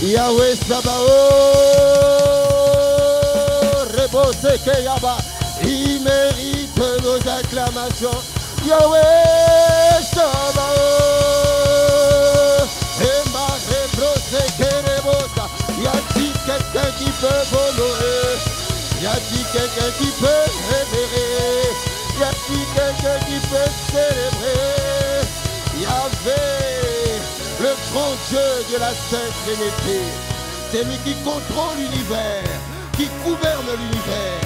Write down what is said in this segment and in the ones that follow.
Yahweh Sabaoth, Rebose Keyaba, il mérite nos acclamations. Yahweh Sabaoth, Emma Rebose Kerebosa, y a-t-il quelqu'un qui peut honorer? Y a-t-il quelqu'un qui peut révérer? Y a-t-il quelqu'un qui peut célébrer? Yahvé, le grand Dieu de la Sainte Trinité, c'est lui qui contrôle l'univers, qui gouverne l'univers.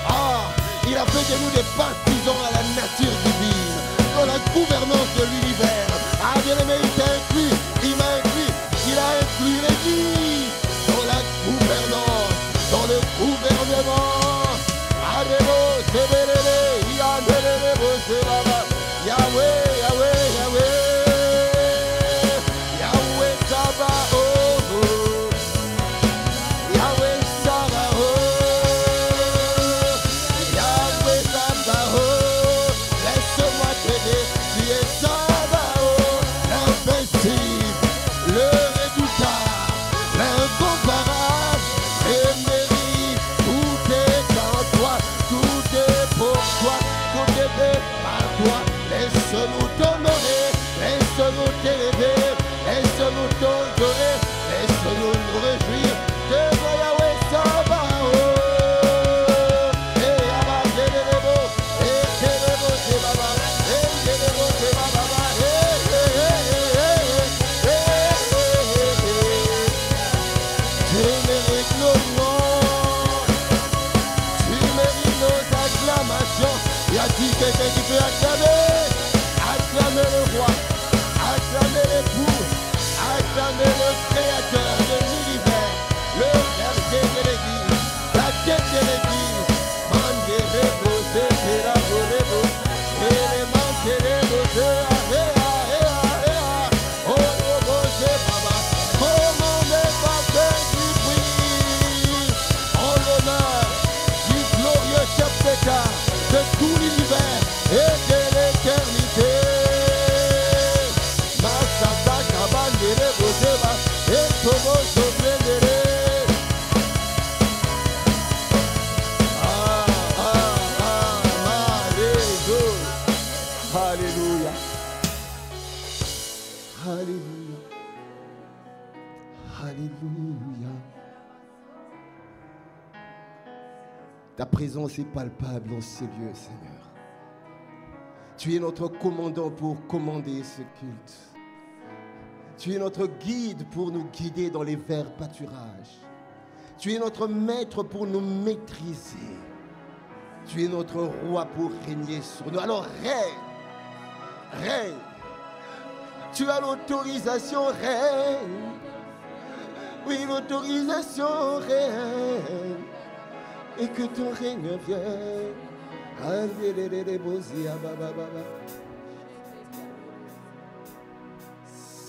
Ah, il a fait de nous des partisans à la nature divine, dans la gouvernance de l'univers. Ah, bien aimé, il t'a inclus, il m'a inclus, il a inclus les vies dans la gouvernance, dans le gouvernement. Yahweh, Yahweh, Yahweh. Laisse-nous t'honorer, laisse-nous t'élever, laisse-nous t'adorer, laisse-nous nous réjouir de toi, Yahweh Sabaoth. Et Abba, Delebo, et Delebo, c'est Baba, et Delebo, c'est Baba, tu mérites nos louanges, tu mérites nos acclamations. Y a-t-il quelqu'un qui peut acclamer? Acclamez le roi, acclamez l'époux, acclamez le créateur de l'univers, le berger de l'église, la tête de l'église. Manderebo, Zeterabo, élément Terebo, comment ne pas faire du bruit en l'honneur du glorieux chef d'État de tout l'univers et de l'éternité. Masata Kabandere Bozeba et Tomo Soblendere. Alléluia. Alléluia. Alléluia. Ta présence est palpable dans ces lieux, Seigneur. Tu es notre commandant pour commander ce culte. Tu es notre guide pour nous guider dans les verts pâturages. Tu es notre maître pour nous maîtriser. Tu es notre roi pour régner sur nous. Alors règne, règne. Tu as l'autorisation, règne. Oui, l'autorisation, règne. Et que ton règne vienne.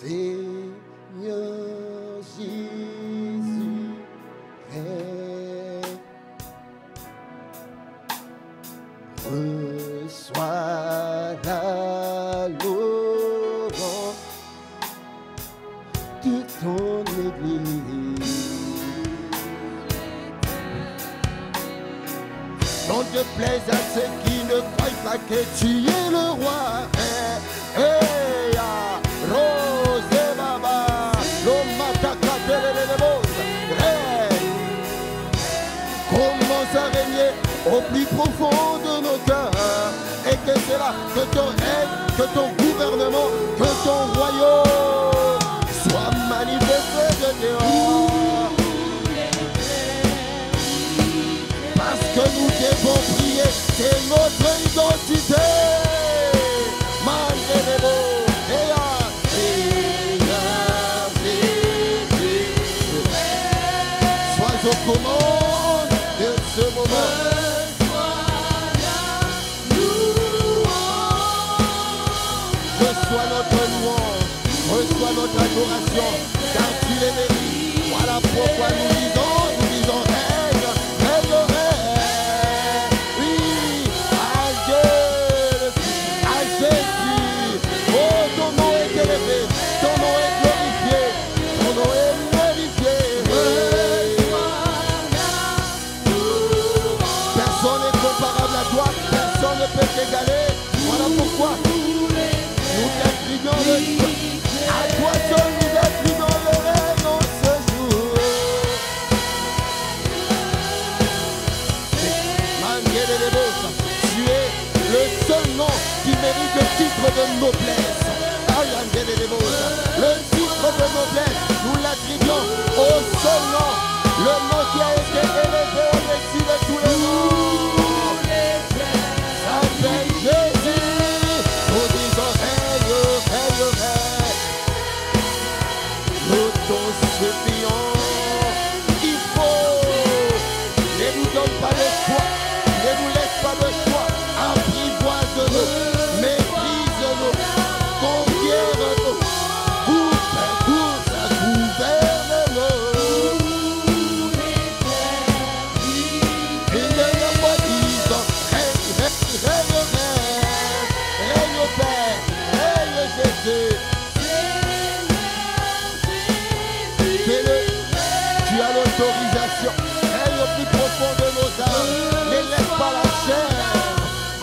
Seigneur Jésus, règne. Reçois la louange de ton Église. Non te plaise à ceux qui ne croient pas que tu es le roi. Rose Baba, l'Omataka commence à régner au plus profond de nos cœurs. Et que c'est là que ton règne, que ton gouvernement, que ton royaume soit manifesté de dehors. Parce que nous devons prier, c'est notre identité. Mandelebo, sois aux commandes de ce moment. Reçois notre louange, reçois notre adoration, car tu les mérites. Voilà pourquoi nous disons règne, règne, règne. Oui, à Dieu, à Jésus. Oh, ton nom est élevé, ton nom est glorifié, ton nom est glorifié. t'en supplions. Il faut. Ne nous donne pas le choix. Ne nous laisse pas le choix. Apprivoise-nous. Maîtrise-nous. Conquiert-nous. Gouverne-nous. Une dernière fois, disons, règne, Père, règne Jésus. Fais-le, tu as l'autorisation. Règne au plus profond de nos âmes. Ne laisse pas la chair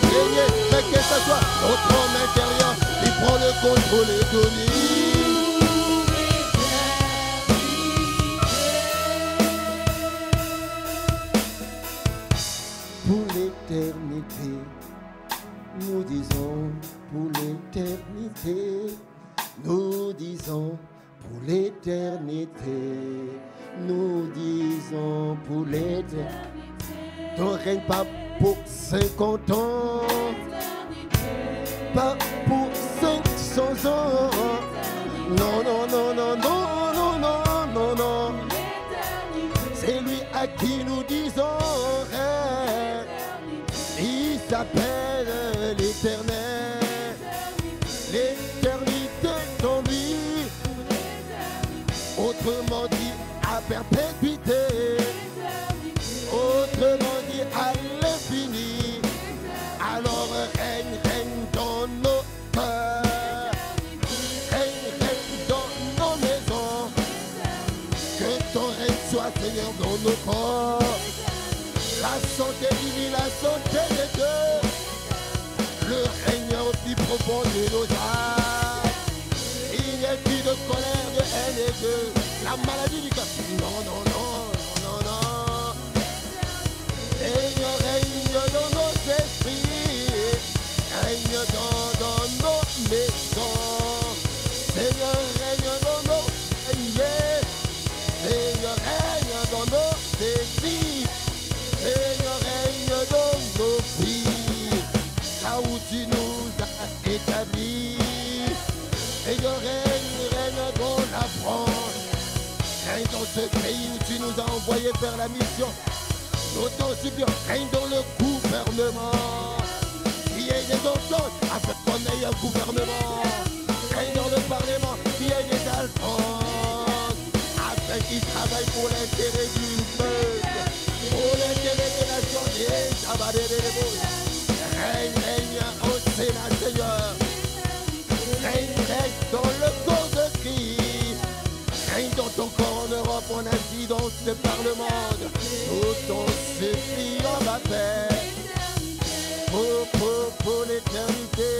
régner, mais que ce soit notre homme intérieur qui prend le contrôle et domine. Pour l'éternité, nous disons pour l'éternité, nous disons pour l'éternité, nous disons pour l'éternité. Ton règne pas pour 50 ans, pas pour 500 ans. Non, non, non, non, non, non, non, non, non. C'est lui à qui nous disons règne. Il s'appelle l'Éternel. L'éternité en lui. Autrement dit, à perpétuité. Autrement dit, à l'infini. Alors règne dans nos cœurs. Règne dans nos maisons. Que ton règne soit, Seigneur, dans nos corps. La santé divine, la santé de Dieu. Le règne au plus profond de nos âmes. Il n'y a plus de colère, de haine et de la maladie du cœur. Non, non, non, non, non, non. Seigneur, règne dans nos esprits. Règne dans nos maisons. Seigneur, règne dans nos foyers. Seigneur, règne dans nos défis. Seigneur, règne dans nos vies. Là où tu nous as établis. Seigneur, règne dans la France. Règne dans ce pays où tu nous as envoyés faire la mission. Nous t'en supplions, règne dans le gouvernement. Qu'il y ait des ententes afin qu'on ait un gouvernement. Règne dans le parlement, qu'il y ait des alphonses. Afin qu'ils travaillent pour l'intérêt du peuple. Pour l'intérêt des nations. Règne au Sénat, Seigneur. Règne dans le corps de Christ. Règne dans ton corps en Europe, en Asie, dans ce Parlement. Nous t'en supplions, ma Père. Pour l'éternité.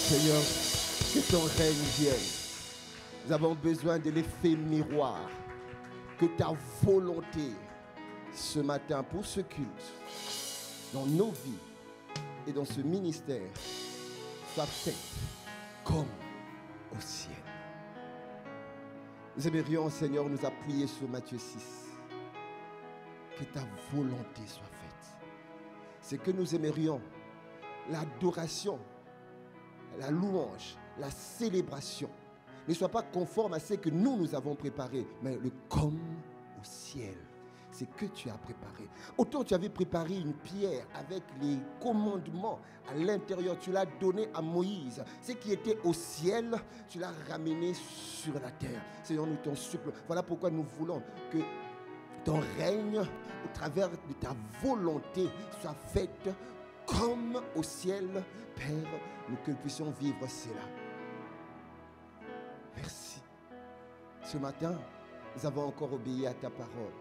Seigneur, que ton règne vienne. Nous avons besoin de l'effet miroir. Que ta volonté ce matin pour ce culte, dans nos vies et dans ce ministère, soit faite comme au ciel. Nous aimerions, Seigneur, nous appuyer sur Matthieu 6. Que ta volonté soit faite. C'est que nous aimerions l'adoration, la louange, la célébration ne soit pas conforme à ce que nous avons préparé, mais le comme au ciel. C'est que tu as préparé. Autant tu avais préparé une pierre avec les commandements à l'intérieur, tu l'as donné à Moïse. Ce qui était au ciel, tu l'as ramené sur la terre. Seigneur, nous t'en supplions. Voilà pourquoi nous voulons que ton règne, au travers de ta volonté, soit faite comme au ciel. Père, nous que nous puissions vivre cela. Merci. Ce matin, nous avons encore obéi à ta parole.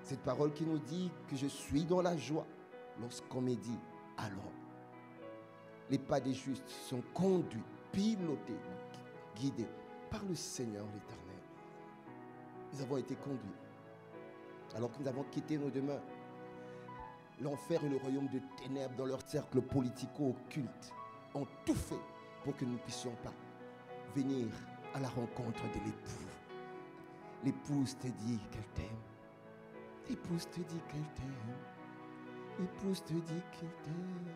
Cette parole qui nous dit que je suis dans la joie lorsqu'on me dit allons. Les pas des justes sont conduits, pilotés, guidés par le Seigneur l'Éternel. Nous avons été conduits alors que nous avons quitté nos demeures. L'enfer et le royaume de ténèbres dans leur cercle politico-occulte ont tout fait pour que nous ne puissions pas venir à la rencontre de l'époux. L'épouse te dit qu'elle t'aime. L'épouse te dit qu'elle t'aime. L'épouse te dit qu'elle t'aime.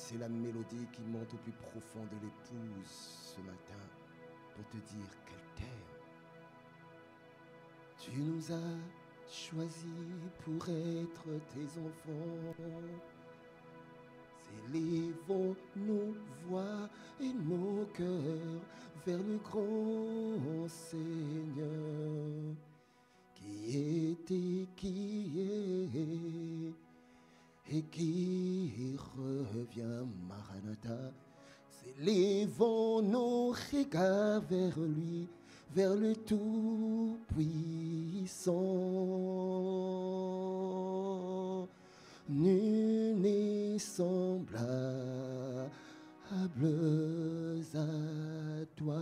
c'est la mélodie qui monte au plus profond de l'épouse ce matin pour te dire qu'elle t'aime. Tu nous as choisis pour être tes enfants. Élevons nos voix et nos cœurs vers le grand Seigneur qui était, qui est et qui revient. Maranatha. Élevons nos regards vers lui, vers le Tout-Puissant. Nul n'est semblable à toi.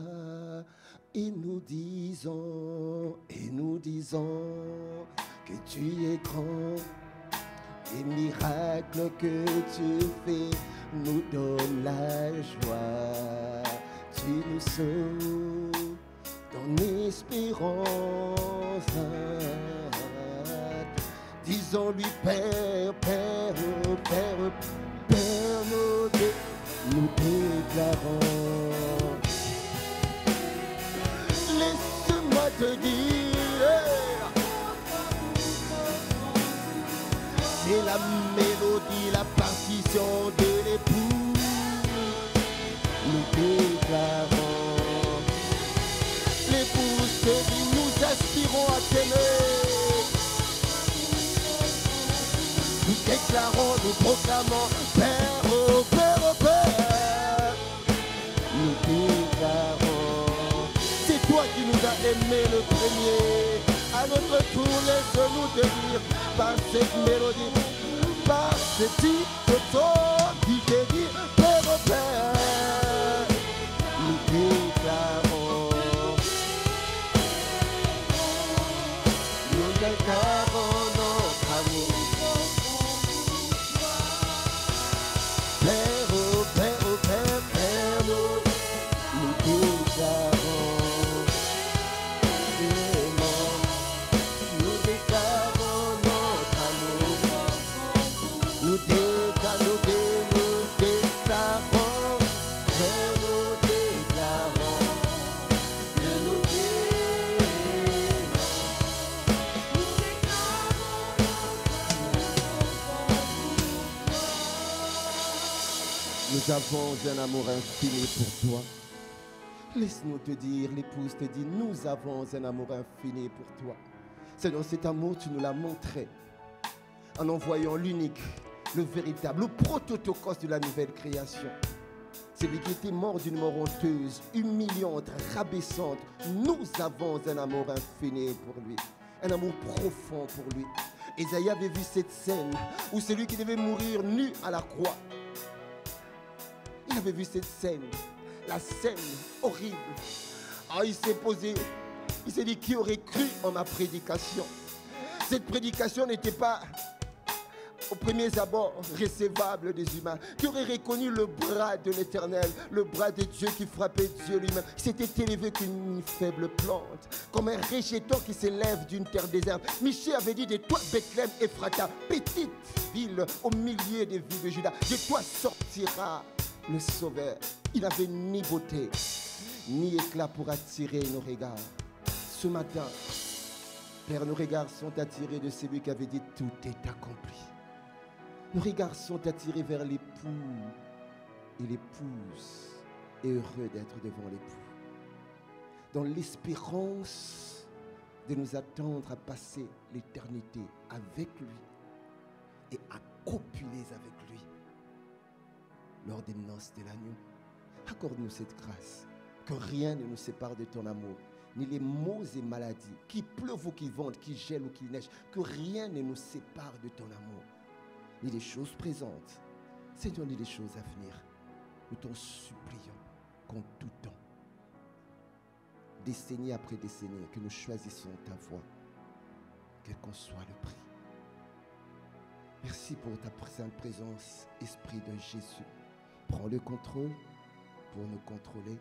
Et nous disons que tu es grand. Les miracles que tu fais nous donnent la joie. Tu nous sauves, ton espérance. Disons-lui, Père, Père, Père, Père, nous déclarons. Laisse-moi te dire, c'est la mélodie, la partition de l'époux. Nous déclarons. L'épouse te dit, nous aspirons à t'aimer. Nous déclarons, nous proclamons, Père, oh Père, oh Père. Nous déclarons, c'est toi qui nous as aimés le premier. À notre tour, laisse-nous te dire, par cette mélodie, par ce titre qui te dit, Père, oh Père. Nous déclarons, nous déclarons notre amour. Père, oh Père, oh Père, Père, nous déclarons. Nous déclarons notre amour. Nous déclarons, Père, nous déclarons, Père, nous Nous avons un amour infini pour toi. Laisse-nous te dire, l'épouse te dit, nous avons un amour infini pour toi. Seigneur, cet amour, tu nous l'as montré en envoyant l'unique, le véritable, le prototokos de la nouvelle création. Celui qui était mort d'une mort honteuse, humiliante, rabaissante. Nous avons un amour infini pour lui, un amour profond pour lui. Ésaïe avait vu cette scène où celui qui devait mourir nu à la croix, il avait vu cette scène, la scène horrible. Ah, il s'est posé, il s'est dit, qui aurait cru en ma prédication? Cette prédication n'était pas aux premiers abords recevable des humains. Qui aurait reconnu le bras de l'Éternel, le bras de Dieu qui frappait Dieu lui-même? Il s'était élevé qu'une faible plante, comme un rejeton qui s'élève d'une terre déserte. Michée avait dit, de toi Bethléem Ephrata, petite ville au milieu des villes de Juda, de toi sortira le Sauveur. Il n'avait ni beauté, ni éclat pour attirer nos regards. Ce matin, Père, nos regards sont attirés de celui qui avait dit tout est accompli. Nos regards sont attirés vers l'époux et l'épouse, et heureux d'être devant l'époux, dans l'espérance de nous attendre à passer l'éternité avec lui et à copuler avec lui lors des noces de l'agneau. Accorde-nous cette grâce, que rien ne nous sépare de ton amour, ni les maux et maladies, qu'il pleuve ou qu'il vente, qu'il gèle ou qu'il neige, que rien ne nous sépare de ton amour, ni les choses présentes, Seigneur, ni les choses à venir. Nous t'en supplions qu'en tout temps, décennie après décennie, que nous choisissons ta voie, quel qu'en soit le prix. Merci pour ta sainte présence, Esprit de Jésus. Prends le contrôle pour nous contrôler.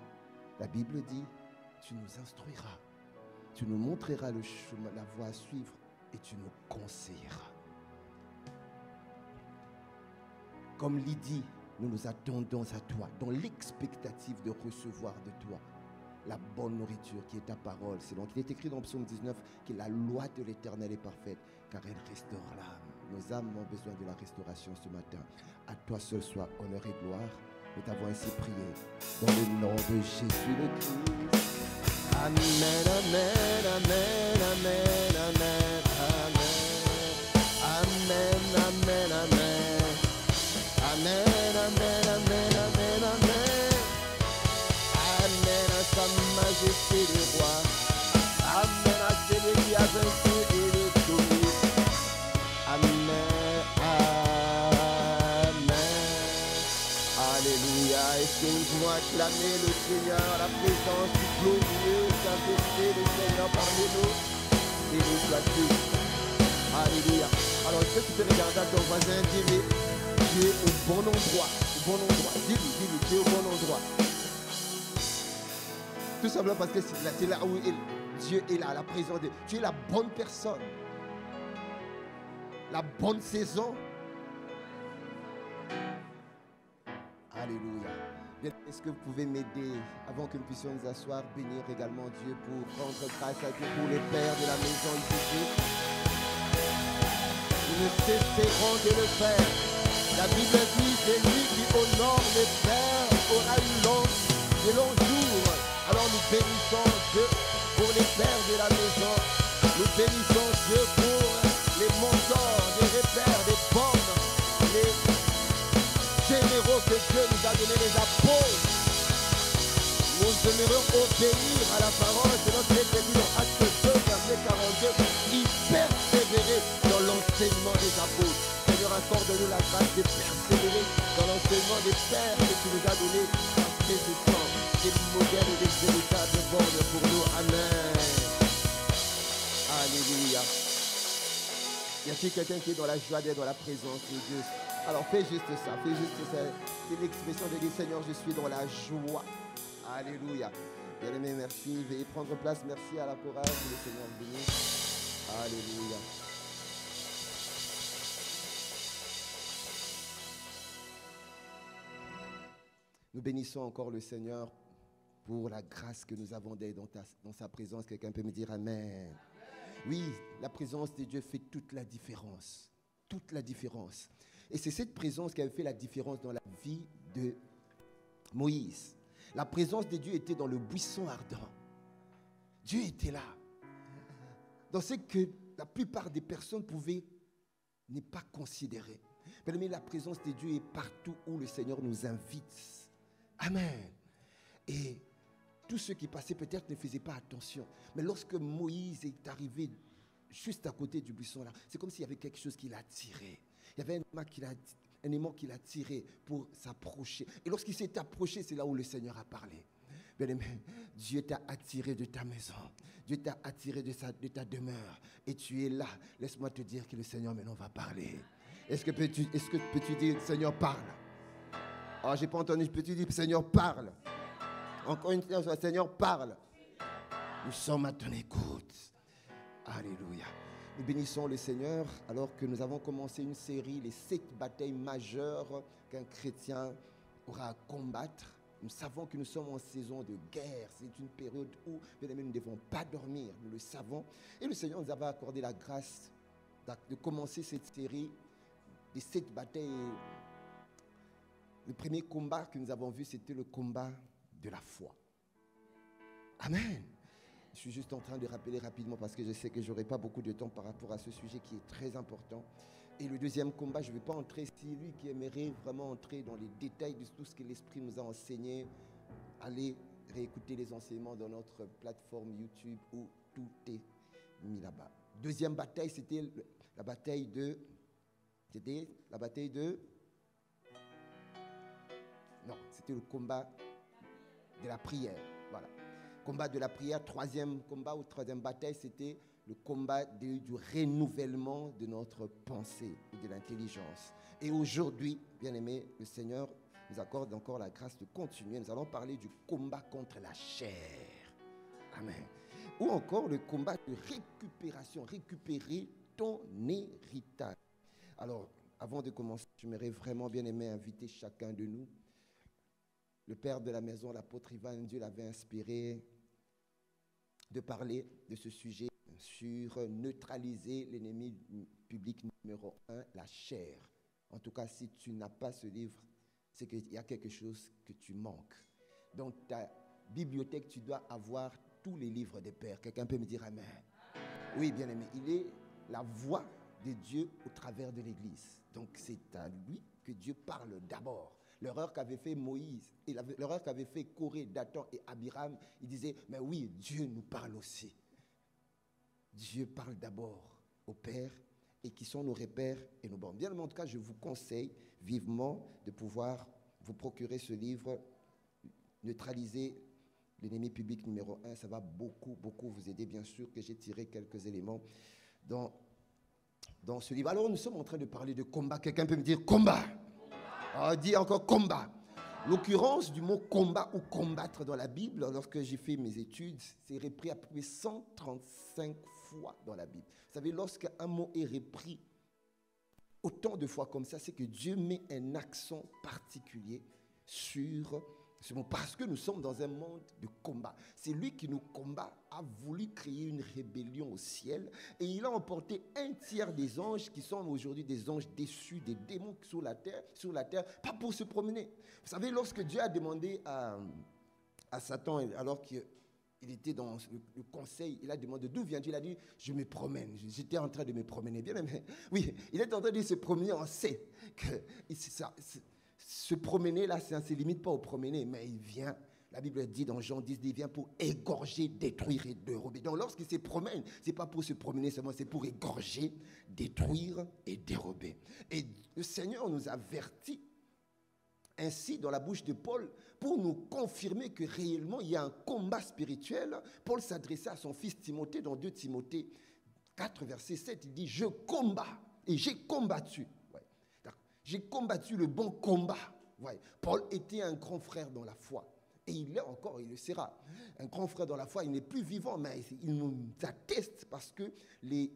La Bible dit, tu nous instruiras, tu nous montreras le chemin, la voie à suivre, et tu nous conseilleras. Comme Lydie nous nous attendons à toi, dans l'expectative de recevoir de toi la bonne nourriture qui est ta parole. C'est donc il est écrit dans Psaume 19 que la loi de l'Éternel est parfaite, car elle restaure l'âme. Nos âmes ont besoin de la restauration ce matin. À toi seul soit honneur et gloire. Nous t'avons ainsi prié dans le nom de Jésus le Christ. Amen, amen, amen, amen, amen, amen, amen, amen, amen, amen, amen, amen, amen, amen. Amen à sa majesté le roi. Amen à celui qui a vaincu et le sauvé. Amen, amen. Alléluia. Est-ce que nous pouvons acclamer le Seigneur, la présence du glorieux Saint-Esprit, le Seigneur parmi nous. Et nous soit Dieu. Alléluia. Alors, est-ce que tu peux regarder à ton voisin, dis-lui, tu es au bon endroit. Au bon endroit. Dis-lui, tu es au bon endroit. Tout simplement parce que c'est là où Dieu est là, la présence de Dieu. Tu es la bonne personne. La bonne saison. Alléluia. Est-ce que vous pouvez m'aider avant que nous puissions nous asseoir, bénir également Dieu pour rendre grâce à Dieu pour les pères de la maison ici. Nous ne cesserons de le faire. La Bible dit que lui qui honore les pères aura une de longs jours. Alors nous bénissons Dieu pour les pères de la maison. Nous bénissons Dieu pour les mentors, les repères, les bonnes, les généraux que Dieu nous a donné, les apôtres. Nous aimerions obéir à la parole de notre Écriture dans Actes 2, verset 42. Ils persévéraient dans l'enseignement des apôtres. Seigneur, accorde-nous la grâce de persévérer dans l'enseignement des pères que tu nous as donné à ces temps. Des modèles et des véritables bornes pour nous. Amen. Alléluia. Y a-t-il quelqu'un qui est dans la joie d'être dans la présence de Dieu? Alors fais juste ça, fais juste ça. C'est l'expression de dire Seigneur, je suis dans la joie. Alléluia. Bien-aimé, merci. Veuillez prendre place. Merci à la chorale. Que le Seigneur bénisse. Alléluia. Nous bénissons encore le Seigneur pour la grâce que nous avons d'être dans sa présence. Quelqu'un peut me dire Amen. Oui, la présence de Dieu fait toute la différence. Toute la différence. Et c'est cette présence qui avait fait la différence dans la vie de Moïse. La présence de Dieu était dans le buisson ardent. Dieu était là. Dans ce que la plupart des personnes pouvaient ne pas considérer. Mais la présence de Dieu est partout où le Seigneur nous invite. Amen. Et tous ceux qui passaient peut-être ne faisaient pas attention. Mais lorsque Moïse est arrivé juste à côté du buisson là, c'est comme s'il y avait quelque chose qui l'a attiré. Il y avait un aimant qui l'a tiré pour s'approcher. Et lorsqu'il s'est approché, c'est là où le Seigneur a parlé. Bien-aimé, Dieu t'a attiré de ta maison. Dieu t'a attiré de ta demeure. Et tu es là. Laisse-moi te dire que le Seigneur maintenant va parler. Est-ce que peux-tu dire, Seigneur, parle? Oh, j'ai pas entendu. Peux-tu dire, Seigneur, parle? Encore une fois, Seigneur, parle. Nous sommes à ton écoute. Alléluia. Nous bénissons le Seigneur alors que nous avons commencé une série, les 7 batailles majeures qu'un chrétien aura à combattre. Nous savons que nous sommes en saison de guerre. C'est une période où, bien aimés, nous ne devons pas dormir. Nous le savons. Et le Seigneur nous avait accordé la grâce de commencer cette série des 7 batailles. Le premier combat que nous avons vu, c'était le combat de la foi. Amen. Je suis juste en train de rappeler rapidement parce que je sais que je n'aurai pas beaucoup de temps par rapport à ce sujet qui est très important. Et le deuxième combat, je ne vais pas entrer, si lui qui aimerait vraiment entrer dans les détails de tout ce que l'Esprit nous a enseigné, allez réécouter les enseignements dans notre plateforme YouTube où tout est mis là-bas. Deuxième bataille, c'était la bataille de... Non, c'était le combat de la prière. Voilà. Combat de la prière, troisième combat ou troisième bataille, c'était le combat du renouvellement de notre pensée et de l'intelligence. Et aujourd'hui, bien aimé, le Seigneur nous accorde encore la grâce de continuer. Nous allons parler du combat contre la chair. Amen. Ou encore le combat de récupération, récupérer ton héritage. Alors, avant de commencer, j'aimerais vraiment bien aimer inviter chacun de nous. Le père de la maison, l'apôtre Ivan, Dieu l'avait inspiré de parler de ce sujet sur neutraliser l'ennemi public numéro 1, la chair. En tout cas, si tu n'as pas ce livre, c'est qu'il y a quelque chose que tu manques. Dans ta bibliothèque, tu dois avoir tous les livres des pères. Quelqu'un peut me dire amen? Oui, bien aimé, il est la voix de Dieu au travers de l'Église. Donc c'est à lui que Dieu parle d'abord. L'erreur qu'avait fait Moïse, et l'erreur qu'avait fait Corée, Dathan et Abiram, il disait, mais oui, Dieu nous parle aussi. Dieu parle d'abord au Père et qui sont nos repères et nos bornes. Bien, en tout cas, je vous conseille vivement de pouvoir vous procurer ce livre, Neutraliser l'ennemi public numéro 1. Ça va beaucoup, beaucoup vous aider. Bien sûr que j'ai tiré quelques éléments dans ce livre. Alors, nous sommes en train de parler de combat. Quelqu'un peut me dire combat? Ah, dis encore combat. L'occurrence du mot combat ou combattre dans la Bible, lorsque j'ai fait mes études, c'est repris à peu près 135 fois dans la Bible. Vous savez, lorsqu'un mot est repris autant de fois comme ça, c'est que Dieu met un accent particulier sur ce mot. Parce que nous sommes dans un monde de combat. C'est lui qui nous combat, a voulu créer une rébellion au ciel et il a emporté un tiers des anges qui sont aujourd'hui des anges déçus, des démons sur la terre, pas pour se promener. Vous savez, lorsque Dieu a demandé à Satan, alors qu'il était dans le conseil, il a demandé d'où vient Dieu. Il a dit, je me promène. J'étais en train de me promener. Bien aimé. Oui, il est en train de se promener. On sait que se promener là, ça ne se limite pas au promener, mais il vient. La Bible dit dans Jean 10, il vient pour égorger, détruire et dérober. Donc lorsqu'il se promène, ce n'est pas pour se promener seulement, c'est pour égorger, détruire et dérober. Et le Seigneur nous avertit ainsi dans la bouche de Paul pour nous confirmer que réellement il y a un combat spirituel. Paul s'adressait à son fils Timothée dans 2 Timothée 4, verset 7. Il dit, je combats et j'ai combattu. Ouais. J'ai combattu le bon combat. Ouais. Paul était un grand frère dans la foi. Et il l'est encore, il le sera. Un grand frère dans la foi, il n'est plus vivant, mais il nous atteste parce que les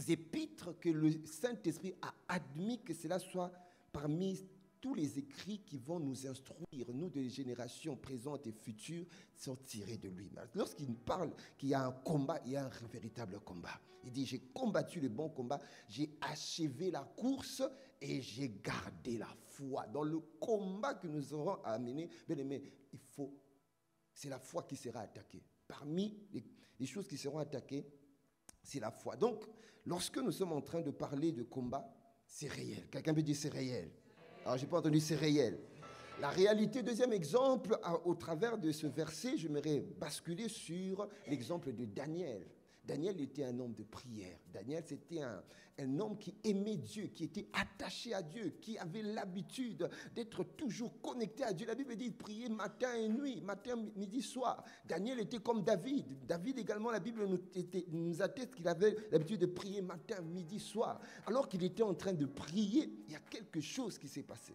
épîtres que le Saint-Esprit a admis que cela soit parmi tous les écrits qui vont nous instruire, nous de générations présentes et futures, sont tirés de lui. Lorsqu'il parle qu'il y a un combat, il y a un véritable combat. Il dit, j'ai combattu le bon combat, j'ai achevé la course et j'ai gardé la foi. Dans le combat que nous aurons à mener, bien aimé, c'est la foi qui sera attaquée. Parmi les choses qui seront attaquées, c'est la foi. Donc, lorsque nous sommes en train de parler de combat, c'est réel. Quelqu'un peut dire c'est réel. Alors, je n'ai pas entendu, c'est réel. La réalité, deuxième exemple, au travers de ce verset, j'aimerais basculer sur l'exemple de Daniel. Daniel était un homme de prière. Daniel, c'était un homme qui aimait Dieu, qui était attaché à Dieu, qui avait l'habitude d'être toujours connecté à Dieu. La Bible dit, prier matin et nuit, matin, midi, soir. Daniel était comme David. David également, la Bible nous atteste qu'il avait l'habitude de prier matin, midi, soir. Alors qu'il était en train de prier, il y a quelque chose qui s'est passé.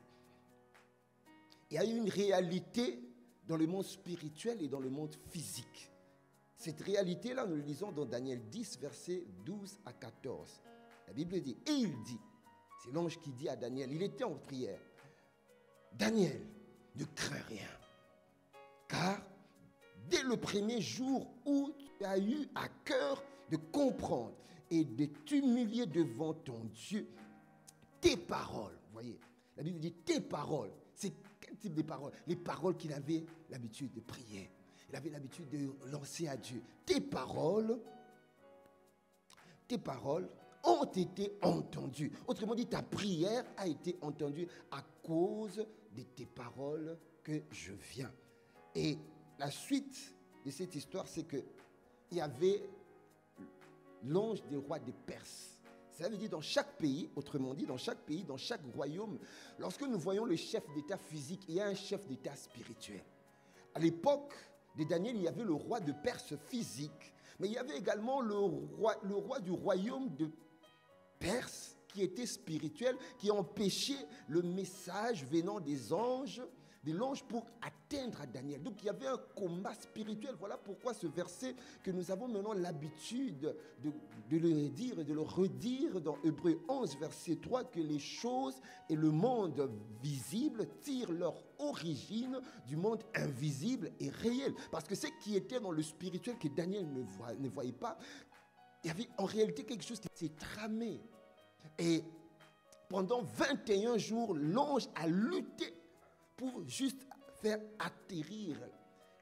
Il y a eu une réalité dans le monde spirituel et dans le monde physique. Cette réalité-là, nous le lisons dans Daniel 10, versets 12 à 14. La Bible dit, et il dit, c'est l'ange qui dit à Daniel, il était en prière, Daniel, ne crains rien, car dès le premier jour où tu as eu à cœur de comprendre et de t'humilier devant ton Dieu, tes paroles, vous voyez, la Bible dit tes paroles, c'est quel type de paroles? Les paroles qu'il avait l'habitude de prier. Il avait l'habitude de lancer à Dieu. Tes paroles ont été entendues. Autrement dit, ta prière a été entendue à cause de tes paroles que je viens. Et la suite de cette histoire, c'est qu'il y avait l'ange des rois des Perses. Ça veut dire dans chaque pays, autrement dit, dans chaque pays, dans chaque royaume, lorsque nous voyons le chef d'État physique, il y a un chef d'État spirituel. À l'époque de Daniel, il y avait le roi de Perse physique, mais il y avait également le roi du royaume de Perse qui était spirituel, qui empêchait le message venant des anges de l'ange pour atteindre à Daniel. Donc il y avait un combat spirituel. Voilà pourquoi ce verset que nous avons maintenant l'habitude de le dire et de le redire dans Hébreux 11, verset 3, que les choses et le monde visible tirent leur origine du monde invisible et réel. Parce que ce qui était dans le spirituel que Daniel ne voyait pas, il y avait en réalité quelque chose qui s'est tramé. Et pendant 21 jours, l'ange a lutté pour juste faire atterrir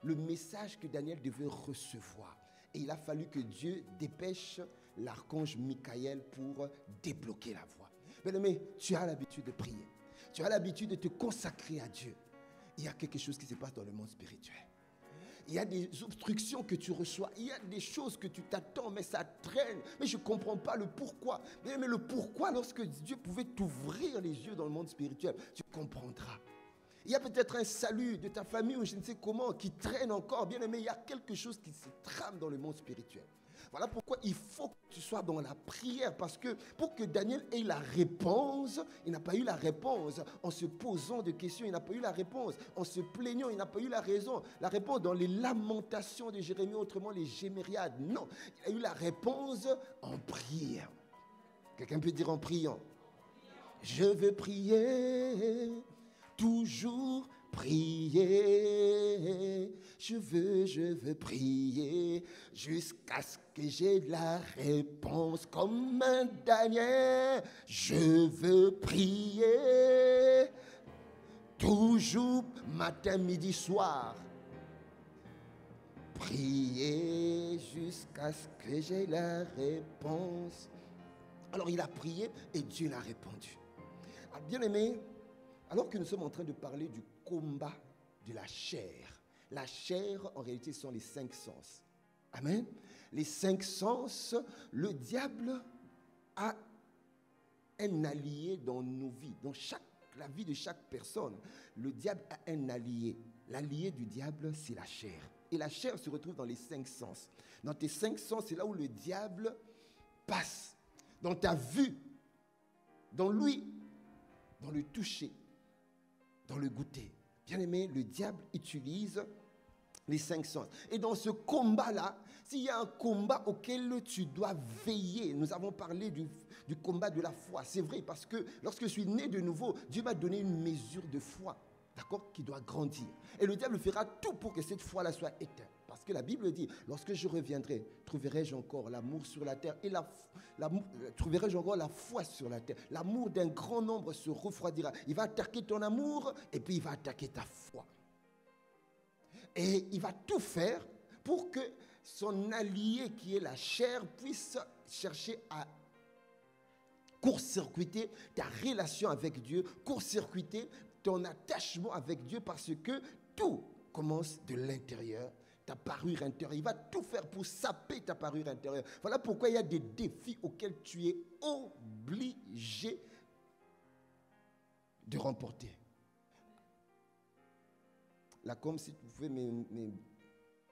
le message que Daniel devait recevoir. Et il a fallu que Dieu dépêche l'archange Michael pour débloquer la voie. Bien-aimé, tu as l'habitude de prier. Tu as l'habitude de te consacrer à Dieu. Il y a quelque chose qui se passe dans le monde spirituel. Il y a des obstructions que tu reçois. Il y a des choses que tu t'attends, mais ça traîne. Mais je ne comprends pas le pourquoi. Mais le pourquoi, lorsque Dieu pouvait t'ouvrir les yeux dans le monde spirituel, tu comprendras. Il y a peut-être un salut de ta famille ou je ne sais comment qui traîne encore. Bien aimé, il y a quelque chose qui se trame dans le monde spirituel. Voilà pourquoi il faut que tu sois dans la prière. Parce que pour que Daniel ait la réponse, il n'a pas eu la réponse en se posant des questions. Il n'a pas eu la réponse en se plaignant. Il n'a pas eu la raison. La réponse dans les lamentations de Jérémie, autrement les gémériades. Non, il a eu la réponse en prière. Quelqu'un peut dire en priant. Je veux prier, toujours prier. Je veux prier jusqu'à ce que j'ai la réponse comme un Daniel. Je veux prier toujours matin, midi, soir. Prier jusqu'à ce que j'ai la réponse. Alors il a prié et Dieu l'a répondu. Alors, bien aimé, alors que nous sommes en train de parler du combat de la chair. La chair, en réalité, sont les 5 sens. Amen. Les 5 sens, le diable a un allié dans nos vies, dans la vie de chaque personne. Le diable a un allié. L'allié du diable, c'est la chair. Et la chair se retrouve dans les 5 sens. Dans tes 5 sens, c'est là où le diable passe. Dans ta vue, dans l'ouïe, dans le toucher, dans le goûter. Bien aimé, le diable utilise les 5 sens. Et dans ce combat-là, s'il y a un combat auquel tu dois veiller, nous avons parlé du combat de la foi. C'est vrai, parce que lorsque je suis né de nouveau, Dieu m'a donné une mesure de foi, d'accord, qui doit grandir. Et le diable fera tout pour que cette foi-là soit éteinte. Parce que la Bible dit, lorsque je reviendrai, trouverai-je encore l'amour sur la terre et trouverai-je encore la foi sur la terre. L'amour d'un grand nombre se refroidira. Il va attaquer ton amour et puis il va attaquer ta foi. Et il va tout faire pour que son allié qui est la chair puisse chercher à court-circuiter ta relation avec Dieu, court-circuiter ton attachement avec Dieu, parce que tout commence de l'intérieur. Ta parure intérieure. Il va tout faire pour saper ta parure intérieure. Voilà pourquoi il y a des défis auxquels tu es obligé de remporter. Là, comme si tu pouvais me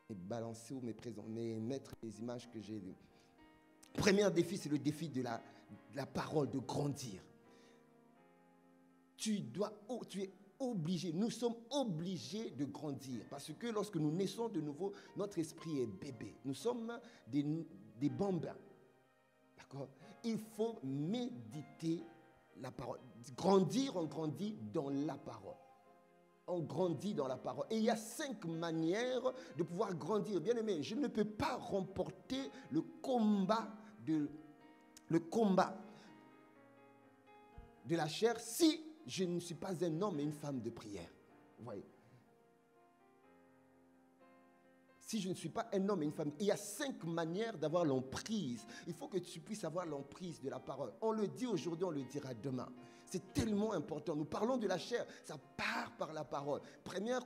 balancer ou me mettre les images que j'ai lues. Premier défi, c'est le défi de la parole, de grandir. Tu es obligé, nous sommes obligés de grandir, parce que lorsque nous naissons de nouveau, notre esprit est bébé. Nous sommes des bambins. D'accord? Il faut méditer la parole. Grandir, on grandit dans la parole. On grandit dans la parole. Et il y a 5 manières de pouvoir grandir. Bien aimé, je ne peux pas remporter le combat de la chair si je ne suis pas un homme et une femme de prière. Vous voyez? Si je ne suis pas un homme et une femme, il y a 5 manières d'avoir l'emprise. Il faut que tu puisses avoir l'emprise de la parole. On le dit aujourd'hui, on le dira demain. C'est tellement important. Nous parlons de la chair, ça part par la parole. Première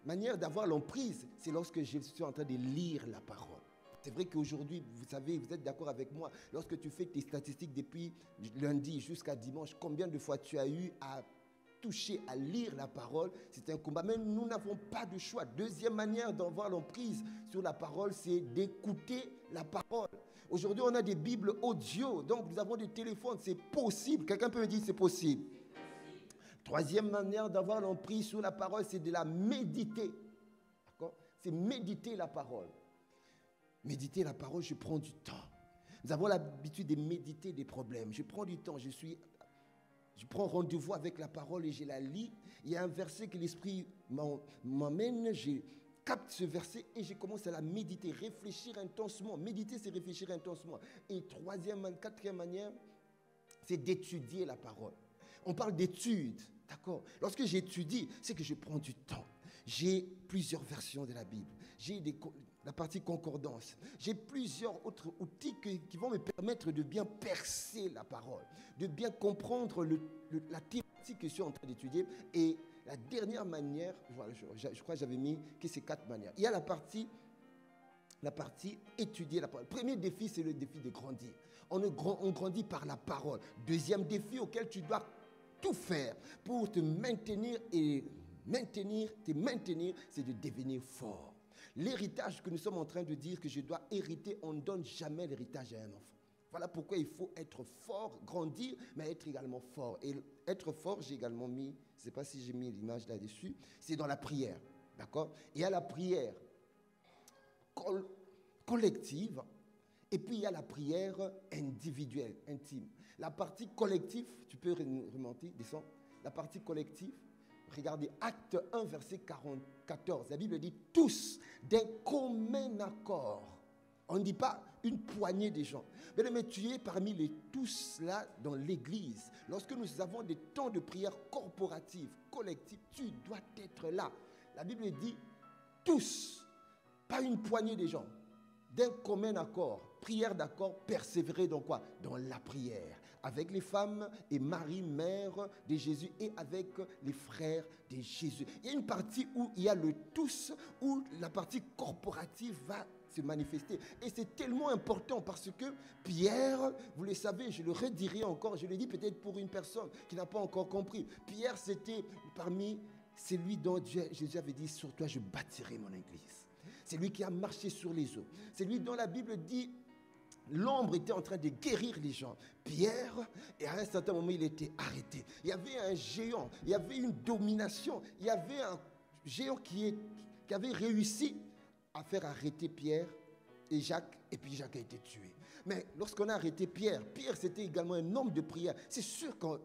manière d'avoir l'emprise, c'est lorsque je suis en train de lire la parole. C'est vrai qu'aujourd'hui, vous savez, vous êtes d'accord avec moi, lorsque tu fais tes statistiques depuis lundi jusqu'à dimanche, combien de fois tu as eu à toucher, à lire la parole, c'est un combat. Mais nous n'avons pas de choix. Deuxième manière d'avoir l'emprise sur la parole, c'est d'écouter la parole. Aujourd'hui, on a des Bibles audio, donc nous avons des téléphones, c'est possible. Quelqu'un peut me dire c'est possible. Troisième manière d'avoir l'emprise sur la parole, c'est de la méditer. D'accord? C'est méditer la parole. Méditer la parole, je prends du temps. Nous avons l'habitude de méditer des problèmes. Je prends du temps, je prends rendez-vous avec la parole et je la lis. Il y a un verset que l'Esprit m'emmène, je capte ce verset et je commence à la méditer, réfléchir intensement. Méditer, c'est réfléchir intensement. Et quatrième manière, c'est d'étudier la parole. On parle d'études, d'accord? Lorsque j'étudie, c'est que je prends du temps. J'ai plusieurs versions de la Bible. J'ai la partie concordance. J'ai plusieurs autres outils qui vont me permettre de bien percer la parole, de bien comprendre la thématique que je suis en train d'étudier. Et la dernière manière, voilà, je crois que j'avais mis que c'est 4 manières. Il y a la partie étudier la parole. Le premier défi, c'est le défi de grandir. On grandit par la parole. Deuxième défi auquel tu dois tout faire pour te maintenir, c'est de devenir fort. L'héritage que nous sommes en train de dire que je dois hériter, on ne donne jamais l'héritage à un enfant. Voilà pourquoi il faut être fort, grandir, mais être également fort. Et être fort, j'ai également mis, je ne sais pas si j'ai mis l'image là-dessus, c'est dans la prière. D'accord? Il y a la prière collective, et puis il y a la prière individuelle, intime. La partie collective, tu peux remonter, descends. La partie collective, regardez, Acte 1, verset 14. La Bible dit tous d'un commun accord. On ne dit pas une poignée de gens. Mais tu es parmi les tous là dans l'église. Lorsque nous avons des temps de prière corporative, collective, tu dois être là. La Bible dit tous, pas une poignée de gens. D'un commun accord, prière d'accord, persévérer dans quoi? Dans la prière, avec les femmes et Marie, mère de Jésus, et avec les frères de Jésus. Il y a une partie où il y a le tous, où la partie corporative va se manifester. Et c'est tellement important parce que Pierre, vous le savez, je le redirai encore, je le dis peut-être pour une personne qui n'a pas encore compris. Pierre, c'était parmi celui dont Jésus avait dit, sur toi je bâtirai mon église. C'est lui qui a marché sur les eaux. C'est lui dont la Bible dit, l'ombre était en train de guérir les gens. Pierre, et à un certain moment, il était arrêté. Il y avait un géant, il y avait une domination, il y avait un géant qui avait réussi à faire arrêter Pierre et Jacques, et puis Jacques a été tué. Mais lorsqu'on a arrêté Pierre, c'était également un homme de prière. C'est sûr qu'en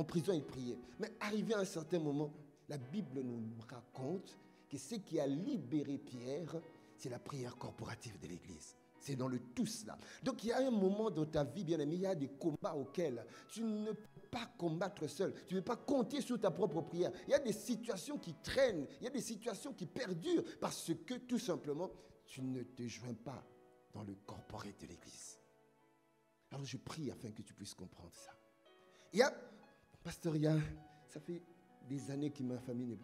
prison, il priait. Mais arrivé à un certain moment, la Bible nous raconte que ce qui a libéré Pierre, c'est la prière corporative de l'Église. C'est dans le tous là. Donc il y a un moment dans ta vie, bien aimé, il y a des combats auxquels tu ne peux pas combattre seul. Tu ne peux pas compter sur ta propre prière. Il y a des situations qui traînent, il y a des situations qui perdurent parce que tout simplement, tu ne te joins pas dans le corporel de l'Église. Alors je prie afin que tu puisses comprendre ça. Pasteur, ça fait des années que ma famille